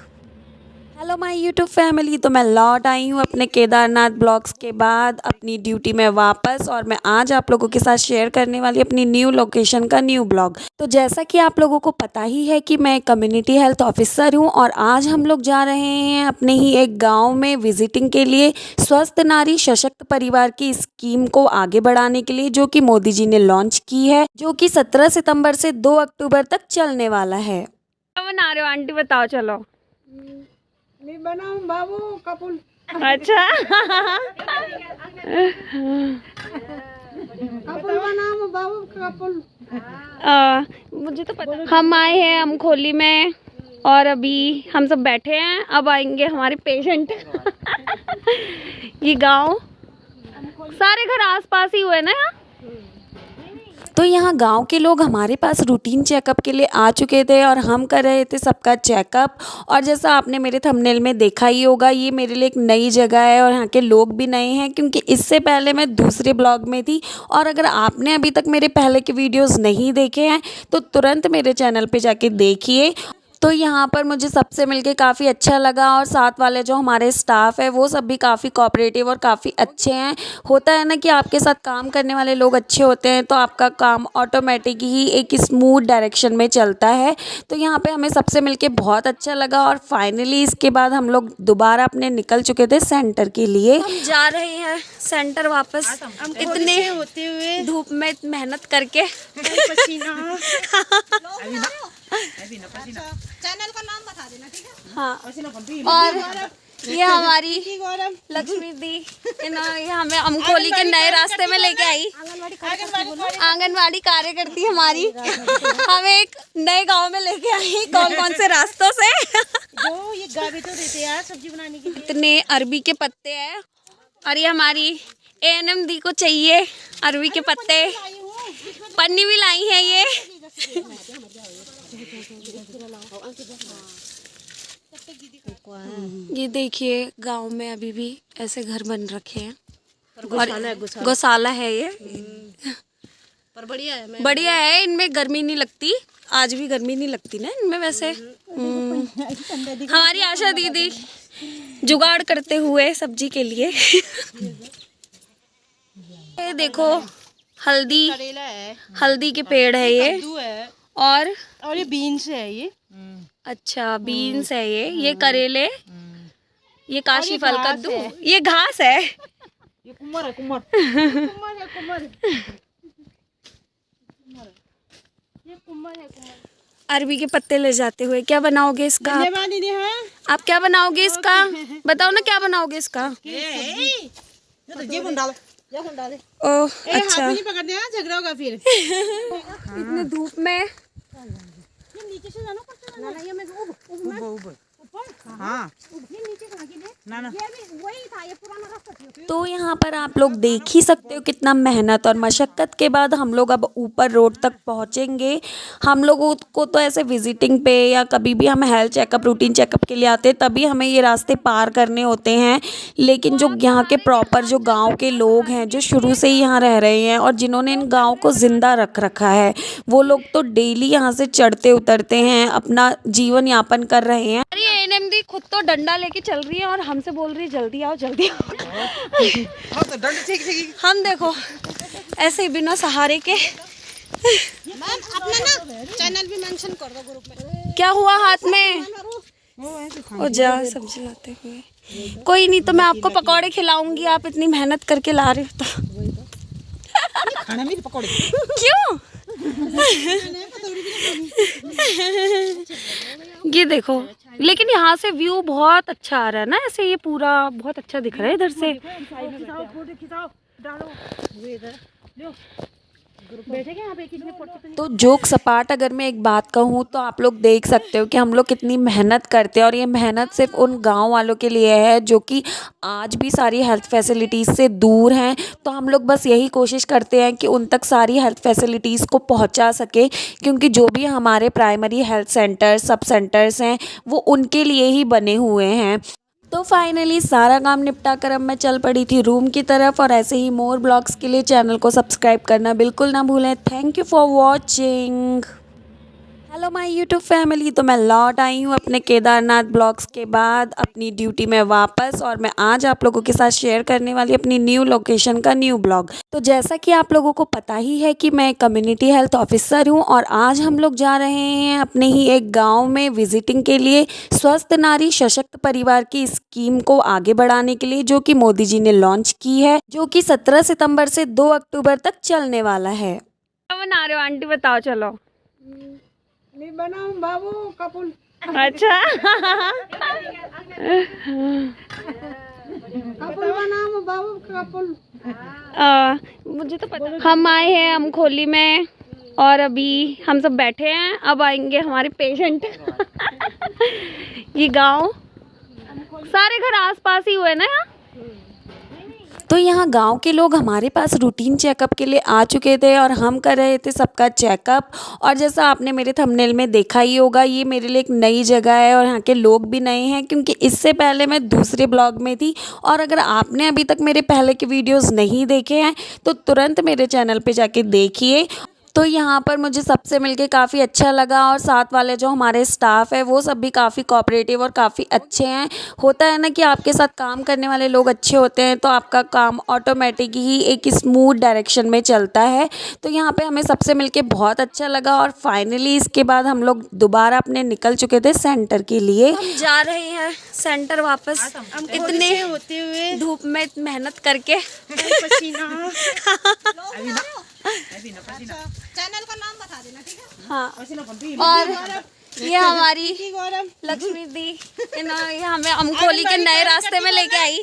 Hello my YouTube family. तो मैं लौट आई हूँ अपने केदारनाथ ब्लॉग्स के बाद अपनी ड्यूटी में वापस, और मैं आज आप लोगों के साथ शेयर करने वाली अपनी न्यू लोकेशन का न्यू ब्लॉग। तो जैसा कि आप लोगों को पता ही है कि मैं कम्युनिटी हेल्थ ऑफिसर हूँ और आज हम लोग जा रहे हैं अपने ही एक गाँव में विजिटिंग के लिए, स्वस्थ नारी सशक्त परिवार की स्कीम को आगे बढ़ाने के लिए, जो कि मोदी जी ने लॉन्च की है, जो कि 17 सितंबर से 2 अक्टूबर तक चलने वाला है। क्या बना रहे हो आंटी बताओ? चलो मैं बनाऊं बाबू कपुल। अच्छा कपुल बनाऊं बाबू कपुल। मुझे तो पता। हम आए हैं अमखोली में और अभी हम सब बैठे हैं, अब आएंगे हमारे पेशेंट। ये गांव सारे घर आसपास ही हुए ना यहाँ। तो यहाँ गांव के लोग हमारे पास रूटीन चेकअप के लिए आ चुके थे और हम कर रहे थे सबका चेकअप। और जैसा आपने मेरे थंबनेल में देखा ही होगा, ये मेरे लिए एक नई जगह है और यहाँ के लोग भी नए हैं, क्योंकि इससे पहले मैं दूसरे ब्लॉग में थी। और अगर आपने अभी तक मेरे पहले के वीडियोज़ नहीं देखे हैं तो तुरंत मेरे चैनल पर जाके देखिए। तो यहाँ पर मुझे सबसे मिलके काफ़ी अच्छा लगा और साथ वाले जो हमारे स्टाफ है वो सब भी काफ़ी कोऑपरेटिव और काफ़ी अच्छे हैं। होता है ना कि आपके साथ काम करने वाले लोग अच्छे होते हैं तो आपका काम ऑटोमेटिक ही एक स्मूथ डायरेक्शन में चलता है। तो यहाँ पे हमें सबसे मिलके बहुत अच्छा लगा और फाइनली इसके बाद हम लोग दोबारा अपने निकल चुके थे सेंटर के लिए। हम जा रहे हैं सेंटर वापस, इतने होते हुए धूप में मेहनत करके। पसीना चैनल का नाम बता देना, ठीक है? हाँ, और ये हमारी लक्ष्मी दी इन्होंने हमें अमखोली के नए रास्ते में लेके आई। आंगनवाड़ी कार्यकर्ती हमारी हमें एक नए गांव में लेके आई। कौन कौन से रास्तों से जो ये गावी तो देते यार सब्जी बनाने के लिए। इतने अरबी के पत्ते हैं और ये हमारी एएनएम दी को चाहिए अरबी के पत्ते। पन्नी भी लाई है ये। ये देखिए गांव में अभी भी ऐसे घर बन रखे हैं और गौशाला है ये। पर बढ़िया है, इनमें गर्मी नहीं लगती। आज भी गर्मी नहीं लगती ना इनमें वैसे। हमारी आशा दीदी जुगाड़ करते हुए सब्जी के लिए। ये देखो हल्दी, करेला है, हल्दी के पेड़ है ये। कद्दू है और ये बीन्स है ये। अच्छा बीन्स है ये करेले, ये काशी फल घास कद्दू, है। ये घास है। ये कुमर है कुमर। कुमर है कुमर। ये कुमर है कुमर। अरबी के पत्ते ले जाते हुए क्या बनाओगे इसका? धन्यवाद दीदी। हाँ आप क्या बनाओगे इसका? बताओ ना क्या बनाओगे इसका? तो ये डाल डाले। ओह अच्छा। हाथ नहीं पकड़ने झगड़ा होगा फिर। इतने धूप में ये नीचे से जाना पड़ता है ना। ये मैं ऊपर हाँ ये नीचे से आगे ना ना ये भी वही था, ये पुराना रास्ता था। तो यहाँ पर आप लोग देख ही सकते हो कितना मेहनत और मशक्क़त के बाद हम लोग अब ऊपर रोड तक पहुँचेंगे। हम लोगों को तो ऐसे विजिटिंग पे या कभी भी हम हेल्थ चेकअप रूटीन चेकअप के लिए आते हैं तभी हमें ये रास्ते पार करने होते हैं। लेकिन जो यहाँ के प्रॉपर जो गांव के लोग हैं जो शुरू से ही यहाँ रह रहे हैं और जिन्होंने इन गाँव को ज़िंदा रख रखा है वो लोग तो डेली यहाँ से चढ़ते उतरते हैं, अपना जीवन यापन कर रहे हैं। अरे एएनएम दी खुद तो डंडा लेके चल रही है और हमसे बोल रही है जल्दी आओ जल्दी आओ। हम देखो ऐसे ही बिना सहारे के। मैम अपना ना चैनल भी मेंशन कर दो ग्रुप में। क्या हुआ हाथ में? ओ जा सब्जी लाते हुए। कोई नहीं तो मैं आपको पकौड़े खिलाऊंगी, आप इतनी मेहनत करके ला रहे हो तो। खाना में पकौड़े क्यों? ये देखो लेकिन यहाँ से व्यू बहुत अच्छा आ रहा है ना, ऐसे ये पूरा बहुत अच्छा दिख रहा है इधर से। तो जोक सपाट अगर मैं एक बात कहूँ तो आप लोग देख सकते हो कि हम लोग कितनी मेहनत करते हैं और ये मेहनत सिर्फ उन गांव वालों के लिए है जो कि आज भी सारी हेल्थ फैसिलिटीज़ से दूर हैं। तो हम लोग बस यही कोशिश करते हैं कि उन तक सारी हेल्थ फैसिलिटीज़ को पहुंचा सके, क्योंकि जो भी हमारे प्राइमरी हेल्थ सेंटर सब सेंटर्स हैं वो उनके लिए ही बने हुए हैं। तो फाइनली सारा काम निपटा कर अब मैं चल पड़ी थी रूम की तरफ। और ऐसे ही मोर ब्लॉग्स के लिए चैनल को सब्सक्राइब करना बिल्कुल ना भूलें। Thank you for watching. Hello my YouTube family. तो मैं लौट आई हूँ अपने केदारनाथ ब्लॉग्स के बाद अपनी ड्यूटी में वापस, और मैं आज आप लोगों के साथ शेयर करने वाली अपनी न्यू लोकेशन का न्यू ब्लॉग। तो जैसा कि आप लोगों को पता ही है कि मैं कम्युनिटी हेल्थ ऑफिसर हूँ और आज हम लोग जा रहे हैं अपने ही एक गाँव में विजिटिंग के लिए, स्वस्थ नारी सशक्त परिवार की स्कीम को आगे बढ़ाने के लिए, जो कि मोदी जी ने लॉन्च की है, जो कि 17 सितंबर से 2 अक्टूबर तक चलने वाला है। क्या बना रहे हो आंटी बताओ? चलो नहीं बनाऊं बाबू कपुल। अच्छा कपुल बनाऊं बाबू कपुल। मुझे तो पता। हम आए हैं अमखोली में और अभी हम सब बैठे हैं, अब आएंगे हमारे पेशेंट। ये गांव सारे घर आसपास ही हुए ना यहाँ। तो यहाँ गांव के लोग हमारे पास रूटीन चेकअप के लिए आ चुके थे और हम कर रहे थे सबका चेकअप। और जैसा आपने मेरे थंबनेल में देखा ही होगा, ये मेरे लिए एक नई जगह है और यहाँ के लोग भी नए हैं, क्योंकि इससे पहले मैं दूसरे ब्लॉग में थी। और अगर आपने अभी तक मेरे पहले के वीडियोज़ नहीं देखे हैं तो तुरंत मेरे चैनल पर जाके देखिए। तो यहाँ पर मुझे सबसे मिलके काफ़ी अच्छा लगा और साथ वाले जो हमारे स्टाफ है वो सब भी काफ़ी कोऑपरेटिव और काफ़ी अच्छे हैं। होता है ना कि आपके साथ काम करने वाले लोग अच्छे होते हैं तो आपका काम ऑटोमेटिक ही एक स्मूथ डायरेक्शन में चलता है। तो यहाँ पे हमें सबसे मिलके बहुत अच्छा लगा और फाइनली इसके बाद हम लोग दोबारा अपने निकल चुके थे सेंटर के लिए। हम जा रहे हैं सेंटर वापस, इतने होते हुए धूप में मेहनत करके। पसीना। चैनल का नाम बता देना ठीक है। हाँ और ये हमारी की गौरव लक्ष्मी दी ये हमें अमखोली के नए रास्ते में लेके आई।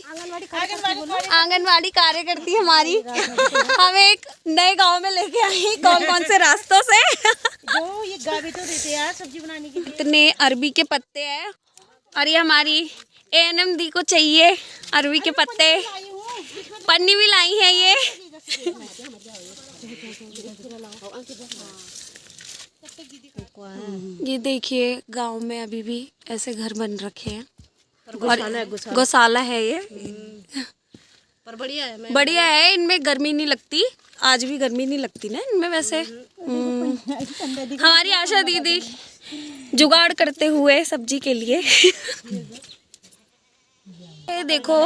आंगनवाड़ी कार्यकर्ती हमारी हमें एक नए गांव में लेके आई। कौन कौन से रास्तों से जो ये गावी तो देते हैं यार सब्जी बनाने के लिए। इतने अरबी के पत्ते हैं और ये हमारी एएनएम दी को चाहिए अरबी के पत्ते। पन्नी भी लाई है ये। ये देखिए गांव में अभी भी ऐसे घर बन रखे हैं और गौशाला है ये। पर बढ़िया है। बढ़िया है, इनमें गर्मी नहीं लगती। आज भी गर्मी नहीं लगती ना इनमें वैसे। हमारी आशा दीदी जुगाड़ करते हुए सब्जी के लिए। ये देखो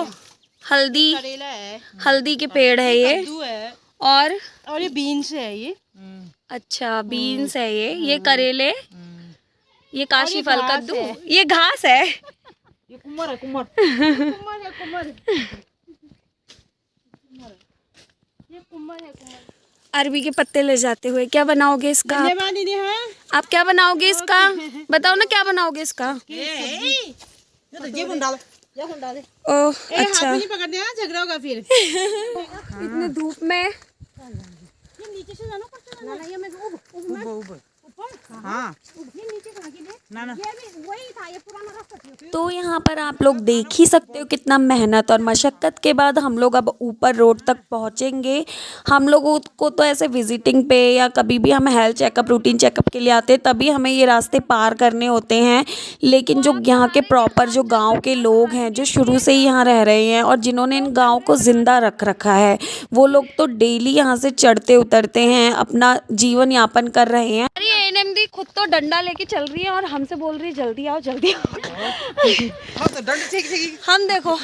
हल्दी, करेला है, हल्दी के पेड़ है ये। कद्दू है और ये बीन्स है ये। अच्छा बीन्स है ये करेले, ये काशी फल कद्दू, ये घास है। ये कुमर है कुमर। कुमर है कुमर। ये कुमर है कुमर। अरबी के पत्ते ले जाते हुए क्या बनाओगे इसका? धन्यवाद दीदी। हाँ आप क्या बनाओगे इसका? बताओ ना क्या बनाओगे इसका? ये बुन डाल, ये बुन डाल। ओह हाथ अच्छा। में नहीं पकड़ने, झगड़ा होगा फिर। इतनी धूप में ये नीचे से जाना पड़ता है ना। ये मैं ऊपर हाँ ये नीचे कहाँ की ना ना ये भी वही था, ये पुराना रास्ता था। तो यहाँ पर आप लोग देख ही सकते हो कितना मेहनत और मशक्क़त के बाद हम लोग अब ऊपर रोड तक पहुँचेंगे। हम लोगों को तो ऐसे विजिटिंग पे या कभी भी हम हेल्थ चेकअप रूटीन चेकअप के लिए आते हैं तभी हमें ये रास्ते पार करने होते हैं। लेकिन जो यहाँ के प्रॉपर जो गांव के लोग हैं जो शुरू से ही यहाँ रह रहे हैं और जिन्होंने इन गाँव को ज़िंदा रख रखा है वो लोग तो डेली यहाँ से चढ़ते उतरते हैं, अपना जीवन यापन कर रहे हैं। अरे एएनएम दी खुद तो डंडा लेके चल रही है और हमसे बोल रही है जल्दी आओ जल्दी आओ। तो डंडे ठीक हम देखो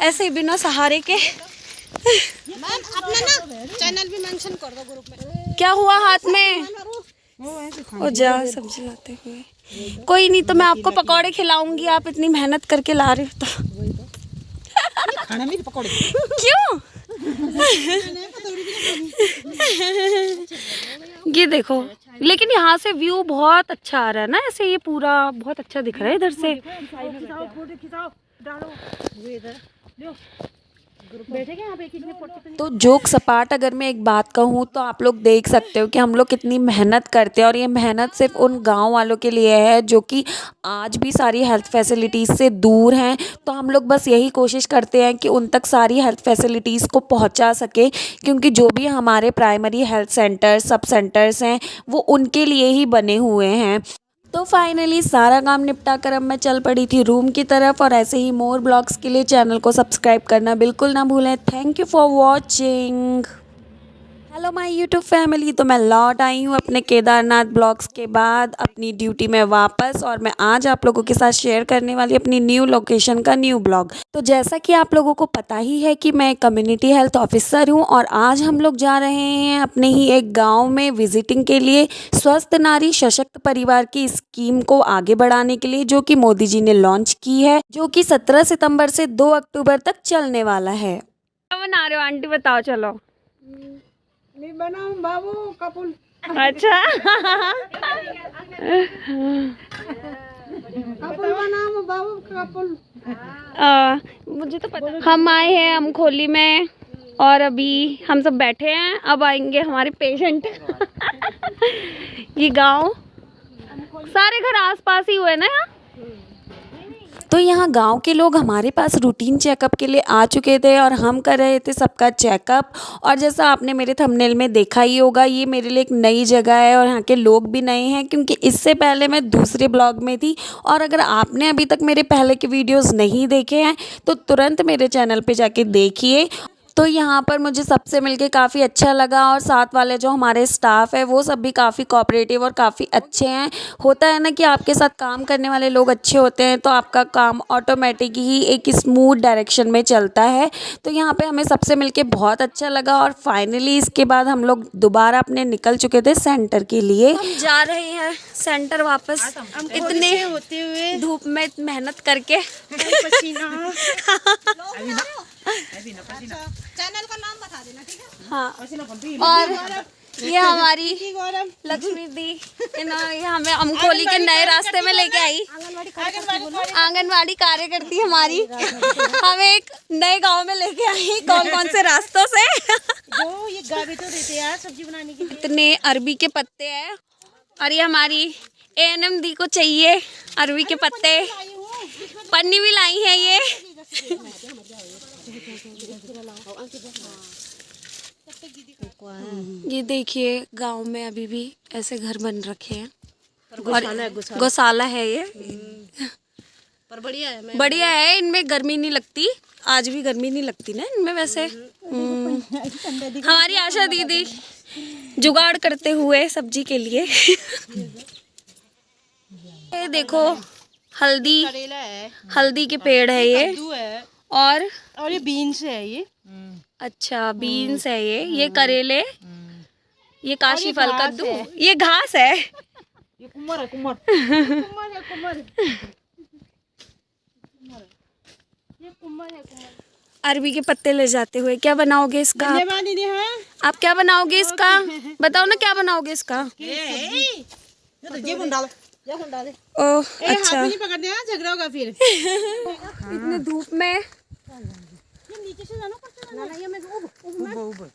ऐसे ही बिना सहारे के। मैम अपना ना चैनल भी मेंशन कर दो ग्रुप में। क्या हुआ हाथ में? ओ जा सब्जी लाते हुए। कोई नहीं तो मैं आपको पकौड़े खिलाऊंगी, आप इतनी मेहनत करके ला रहे हो तो। खाने में पकौड़े क्यों? ये देखो लेकिन यहाँ से व्यू बहुत अच्छा आ रहा है ना, ऐसे ये पूरा बहुत अच्छा दिख रहा है इधर से। तो जोक सपाट अगर मैं एक बात कहूँ तो आप लोग देख सकते हो कि हम लोग कितनी मेहनत करते हैं और ये मेहनत सिर्फ उन गांव वालों के लिए है जो कि आज भी सारी हेल्थ फैसिलिटीज़ से दूर हैं। तो हम लोग बस यही कोशिश करते हैं कि उन तक सारी हेल्थ फैसिलिटीज़ को पहुंचा सके, क्योंकि जो भी हमारे प्राइमरी हेल्थ सेंटर्स सब सेंटर्स हैं वो उनके लिए ही बने हुए हैं। तो फाइनली सारा काम निपटा कर अब मैं चल पड़ी थी रूम की तरफ। और ऐसे ही मोर ब्लॉग्स के लिए चैनल को सब्सक्राइब करना बिल्कुल ना भूलें। Thank you for watching. Hello my YouTube family. तो मैं लौट आई हूँ अपने केदारनाथ ब्लॉग्स के बाद अपनी ड्यूटी में वापस, और मैं आज आप लोगों के साथ शेयर करने वाली अपनी न्यू लोकेशन का न्यू ब्लॉग। तो जैसा कि आप लोगों को पता ही है कि मैं कम्युनिटी हेल्थ ऑफिसर हूँ और आज हम लोग जा रहे हैं अपने ही एक गाँव में विजिटिंग के लिए, स्वस्थ नारी सशक्त परिवार की स्कीम को आगे बढ़ाने के लिए, जो कि मोदी जी ने लॉन्च की है, जो कि 17 सितंबर से 2 अक्टूबर तक चलने वाला है। क्या बना रहे हो आंटी बताओ? चलो बनाओ बाबू कपुल। अच्छा कपुल बनाओ बाबू कपुल। मुझे तो पता। हम आए हैं अमखोली में और अभी हम सब बैठे हैं, अब आएंगे हमारे पेशेंट। ये गांव सारे घर आसपास ही हुए ना यहाँ। तो यहाँ गांव के लोग हमारे पास रूटीन चेकअप के लिए आ चुके थे और हम कर रहे थे सबका चेकअप। और जैसा आपने मेरे थंबनेल में देखा ही होगा, ये मेरे लिए एक नई जगह है और यहाँ के लोग भी नए हैं, क्योंकि इससे पहले मैं दूसरे ब्लॉग में थी। और अगर आपने अभी तक मेरे पहले के वीडियोस नहीं देखे हैं तो तुरंत मेरे चैनल पे जाके देखिए। तो यहाँ पर मुझे सबसे मिलके काफ़ी अच्छा लगा और साथ वाले जो हमारे स्टाफ है वो सब भी काफ़ी कोऑपरेटिव और काफ़ी अच्छे हैं। होता है ना कि आपके साथ काम करने वाले लोग अच्छे होते हैं तो आपका काम ऑटोमेटिक ही एक स्मूथ डायरेक्शन में चलता है। तो यहाँ पे हमें सबसे मिलके बहुत अच्छा लगा और फाइनली इसके बाद हम लोग दोबारा अपने निकल चुके थे सेंटर के लिए। हम जा रहे हैं सेंटर वापस, इतने होते हुए धूप में मेहनत करके। पसीना। चैनल का नाम बता देना ठीक है। हाँ और ये हमारी की गौरव लक्ष्मी दी ये हमें अमखोली के नए रास्ते में लेके आई। आंगनवाड़ी कार्यकर्ती हमारी हमें एक नए गांव में लेके आई। कौन कौन से रास्तों से जो ये गावी तो देते यार सब्जी बनाने के लिए। इतने अरबी के पत्ते हैं और ये हमारी ANM दी को चाहिए अरबी के पत्ते। पन्नी भी लाई है ये। ये देखिए गांव में अभी भी ऐसे घर बन रखे हैं। गौशाला है ये। पर बढ़िया है। बढ़िया है, इनमें गर्मी नहीं लगती। आज भी गर्मी नहीं लगती ना इनमें वैसे। हमारी आशा दीदी जुगाड़ करते हुए सब्जी के लिए। ये देखो हल्दी, करेला है, हल्दी के पेड़ है ये। कद्दू है और ये बीन्स है ये। अच्छा बीन्स है ये करेले, ये काशी फल घास कद्दू, है। ये घास है। ये कुमर है कुमर। कुमर है कुमर। ये कुमर है कुमर। अरबी के पत्ते ले जाते हुए क्या बनाओगे इसका? धन्यवाद दीदी। हाँ आप क्या बनाओगे इसका? बताओ ना क्या बनाओगे इसका? ये बन डालो, ये बन डाले। ओह हाथ अच्छा। में नहीं पकड़ने हैं, झगड़ा होगा फिर। इतनी धूप में ये नीचे से जाना पड़ता है ना। ये मैं ऊपर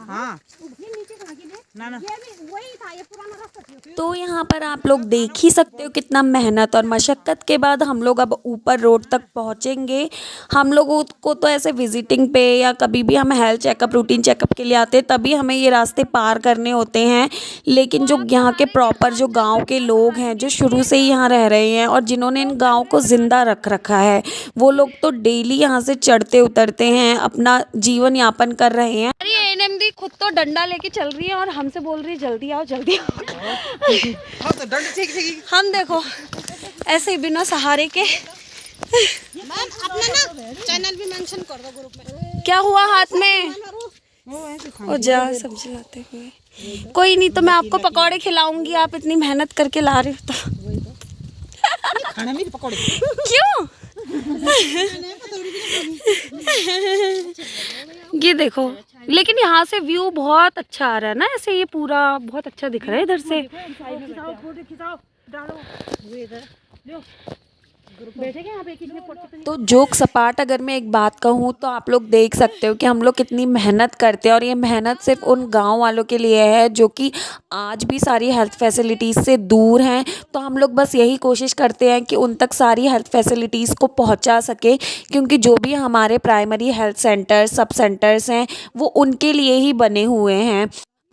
हाँ ये नीचे कहाँ की ना ये भी वही था, ये पुराना रास्ता था। तो यहाँ पर आप लोग देख ही सकते हो कितना मेहनत और मशक्क़त के बाद हम लोग अब ऊपर रोड तक पहुँचेंगे। हम लोगों को तो ऐसे विजिटिंग पे या कभी भी हम हेल्थ चेकअप रूटीन चेकअप के लिए आते तभी हमें ये रास्ते पार करने होते हैं। लेकिन जो यहाँ के प्रॉपर जो गांव के लोग हैं जो शुरू से ही यहाँ रह रहे हैं और जिन्होंने इन गाँव को ज़िंदा रख रखा है वो लोग तो डेली यहाँ से चढ़ते उतरते हैं, अपना जीवन यापन कर रहे हैं। अरे ANM दी खुद तो डंडा लेके चल रही है और हमसे बोल रही है जल्दी आओ जल्दी आओ। हम देखो ऐसे ही बिना सहारे के। मैम अपना ना चैनल भी मेंशन कर दो ग्रुप में। क्या हुआ हाथ में? ओ जा सब्जी लाते हुए। कोई नहीं तो मैं आपको पकौड़े खिलाऊंगी, आप इतनी मेहनत करके ला रहे हो तो। खाना मेरे पकौड़े क्यों? ये देखो लेकिन यहाँ से व्यू बहुत अच्छा आ रहा है ना, ऐसे ये पूरा बहुत अच्छा दिख रहा है इधर से। बैठेंगे यहाँ पे किसने फोटो। तो जोक सपाट अगर मैं एक बात कहूँ तो आप लोग देख सकते हो कि हम लोग कितनी मेहनत करते हैं और ये मेहनत सिर्फ उन गांव वालों के लिए है जो कि आज भी सारी हेल्थ फैसिलिटीज़ से दूर हैं। तो हम लोग बस यही कोशिश करते हैं कि उन तक सारी हेल्थ फैसिलिटीज़ को पहुंचा सके, क्योंकि जो भी हमारे प्राइमरी हेल्थ सेंटर्स सब सेंटर्स हैं वो उनके लिए ही बने हुए हैं।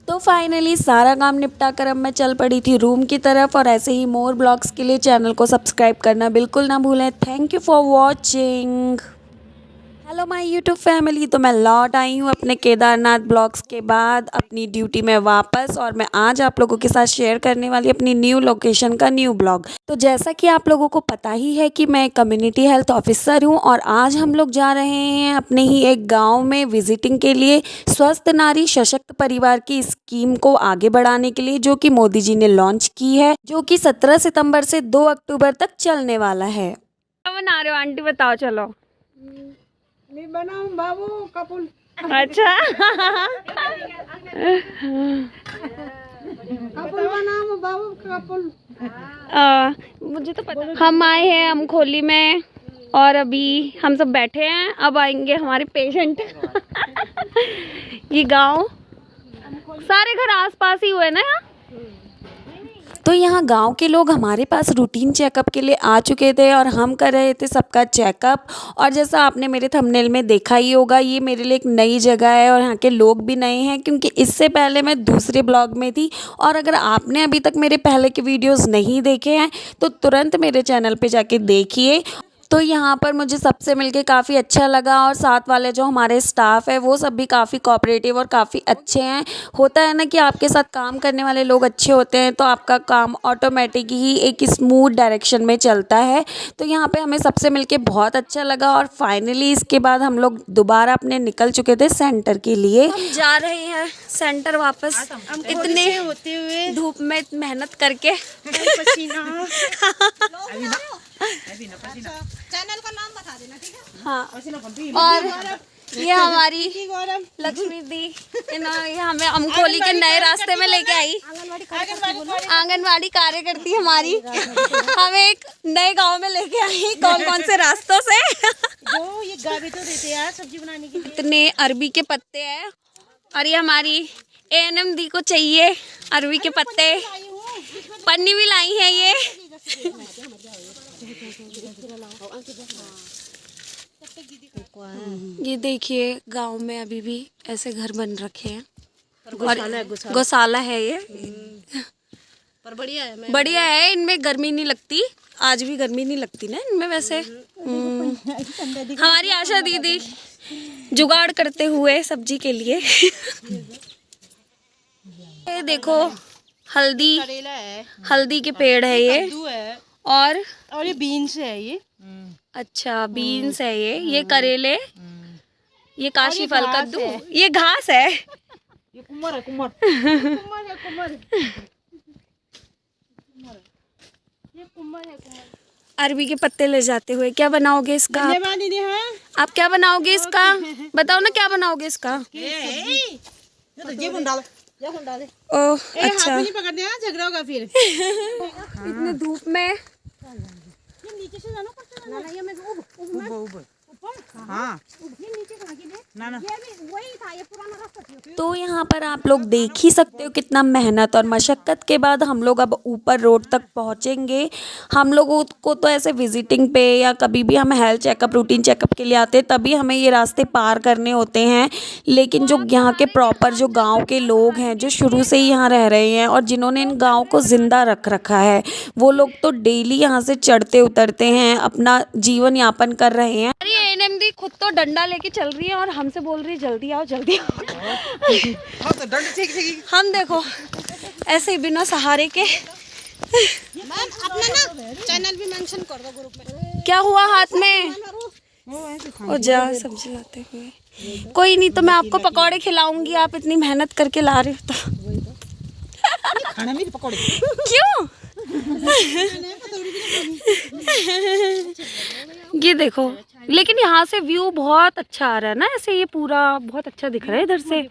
तो फाइनली सारा काम निपटा कर अब मैं चल पड़ी थी रूम की तरफ। और ऐसे ही मोर ब्लॉग्स के लिए चैनल को सब्सक्राइब करना बिल्कुल ना भूलें। Thank you for watching. Hello my YouTube family. तो मैं लौट आई हूँ अपने केदारनाथ ब्लॉग्स के बाद अपनी ड्यूटी में वापस, और मैं आज आप लोगों के साथ शेयर करने वाली अपनी न्यू लोकेशन का न्यू ब्लॉग। तो जैसा कि आप लोगों को पता ही है कि मैं कम्युनिटी हेल्थ ऑफिसर हूँ और आज हम लोग जा रहे हैं अपने ही एक गाँव में विजिटिंग के लिए, स्वस्थ नारी सशक्त परिवार की स्कीम को आगे बढ़ाने के लिए, जो कि मोदी जी ने लॉन्च की है, जो कि 17 सितंबर से 2 अक्टूबर तक चलने वाला है। क्या बना रहे हो आंटी बताओ? चलो मैं बनाऊं बाबू कपुल। अच्छा कपुल बनाऊं बाबू कपुल। मुझे तो पता। हम आए हैं अमखोली में और अभी हम सब बैठे हैं, अब आएंगे हमारे पेशेंट। ये गांव सारे घर आसपास ही हुए ना यहाँ। तो यहाँ गांव के लोग हमारे पास रूटीन चेकअप के लिए आ चुके थे और हम कर रहे थे सबका चेकअप। और जैसा आपने मेरे थंबनेल में देखा ही होगा, ये मेरे लिए एक नई जगह है और यहाँ के लोग भी नए हैं, क्योंकि इससे पहले मैं दूसरे ब्लॉग में थी। और अगर आपने अभी तक मेरे पहले के वीडियोस नहीं देखे हैं तो तुरंत मेरे चैनल पे जाके देखिए। तो यहाँ पर मुझे सबसे मिलके काफ़ी अच्छा लगा और साथ वाले जो हमारे स्टाफ है वो सब भी काफ़ी कोऑपरेटिव और काफ़ी अच्छे हैं। होता है ना कि आपके साथ काम करने वाले लोग अच्छे होते हैं तो आपका काम ऑटोमेटिक ही एक स्मूथ डायरेक्शन में चलता है। तो यहाँ पे हमें सबसे मिलके बहुत अच्छा लगा और फाइनली इसके बाद हम लोग दोबारा अपने निकल चुके थे सेंटर के लिए। हम जा रहे हैं सेंटर वापस, इतने होते हुए धूप में मेहनत करके। पसीना। चैनल का नाम बता देना ठीक है। हाँ और ये हमारी की गौरव लक्ष्मी दी इन्होंने ये हमें अमकोली के नए रास्ते में लेके आई। आंगनवाड़ी कार्यकर्ती हमारी हमें एक नए गांव में लेके आई। कौन कौन से रास्तों से जो ये गाभी तो देते यार सब्जी बनाने के लिए। इतने अरबी के पत्ते हैं और ये हमारी एएनएम दी को चाहिए अरबी के पत्ते। पन्नी भी लाई है ये। ये देखिए गांव में अभी भी ऐसे घर बन रखे हैं और गौशाला है ये। पर बढ़िया है। बढ़िया है, इनमें गर्मी नहीं लगती। आज भी गर्मी नहीं लगती ना इनमें वैसे। हमारी आशा दीदी जुगाड़ करते हुए सब्जी के लिए। ये देखो हल्दी, करेला है, हल्दी के पेड़ है ये। कद्दू है और ये बीन्स है ये। अच्छा बीन्स है ये करेले, ये काशी फल घास कद्दू, है। ये घास है। ये कुमर है कुमर। कुमर है कुमर। ये कुमर है कुमर। अरबी के पत्ते ले जाते हुए क्या बनाओगे इसका आप? धन्यवाद दीदी। हाँ आप क्या बनाओगे इसका? बताओ ना क्या बनाओगे इसका? ये तो ये डाल दे। ओह हाथ अच्छा। में नहीं पकड़ने झगड़ा होगा फिर। इतने धूप में ये नीचे से जाना पड़ता है ना। ये मैं ऊपर हाँ ये नीचे कहाँ की ना ये भी वही था, ये पुराना रास्ता था। तो यहाँ पर आप लोग देख ही सकते हो कितना मेहनत और मशक्क़त के बाद हम लोग अब ऊपर रोड तक पहुँचेंगे। हम लोगों को तो ऐसे विजिटिंग पे या कभी भी हम हेल्थ चेकअप रूटीन चेकअप के लिए आते हैं तभी हमें ये रास्ते पार करने होते हैं। लेकिन जो यहाँ के प्रॉपर जो गांव के लोग हैं जो शुरू से ही यहाँ रह रहे हैं और जिन्होंने इन गाँव को ज़िंदा रख रखा है वो लोग तो डेली यहाँ से चढ़ते उतरते हैं, अपना जीवन यापन कर रहे हैं। अरे एएनएम दी खुद तो डंडा लेके चल रही है और हमसे बोल रही है जल्दी आओ जल्दी आओ। हम देखो ऐसे ही बिना सहारे के। मैम अपना ना चैनल भी मेंशन कर दो ग्रुप में। क्या हुआ हाथ में? ओ जा सब्जी लाते हुए। कोई नहीं तो मैं आपको पकौड़े खिलाऊंगी, आप इतनी मेहनत करके ला रहे हो तो। खाना में पकौड़े क्यों? ये देखो लेकिन यहाँ से व्यू बहुत अच्छा आ रहा है ना, ऐसे ये पूरा बहुत अच्छा दिख रहा है इधर से।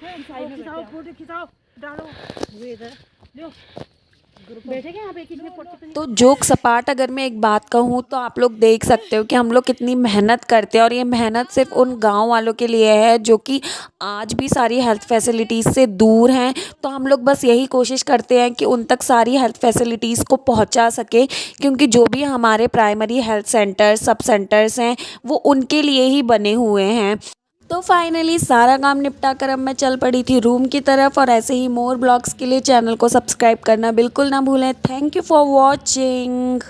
तो जोक सपाट अगर मैं एक बात कहूँ तो आप लोग देख सकते हो कि हम लोग कितनी मेहनत करते हैं और ये मेहनत सिर्फ उन गांव वालों के लिए है जो कि आज भी सारी हेल्थ फैसिलिटीज़ से दूर हैं। तो हम लोग बस यही कोशिश करते हैं कि उन तक सारी हेल्थ फैसिलिटीज़ को पहुंचा सके, क्योंकि जो भी हमारे प्राइमरी हेल्थ सेंटर सब सेंटर्स हैं वो उनके लिए ही बने हुए हैं। तो फाइनली सारा काम निपटा कर अब मैं चल पड़ी थी रूम की तरफ। और ऐसे ही मोर ब्लॉग्स के लिए चैनल को सब्सक्राइब करना बिल्कुल ना भूलें। Thank you for watching.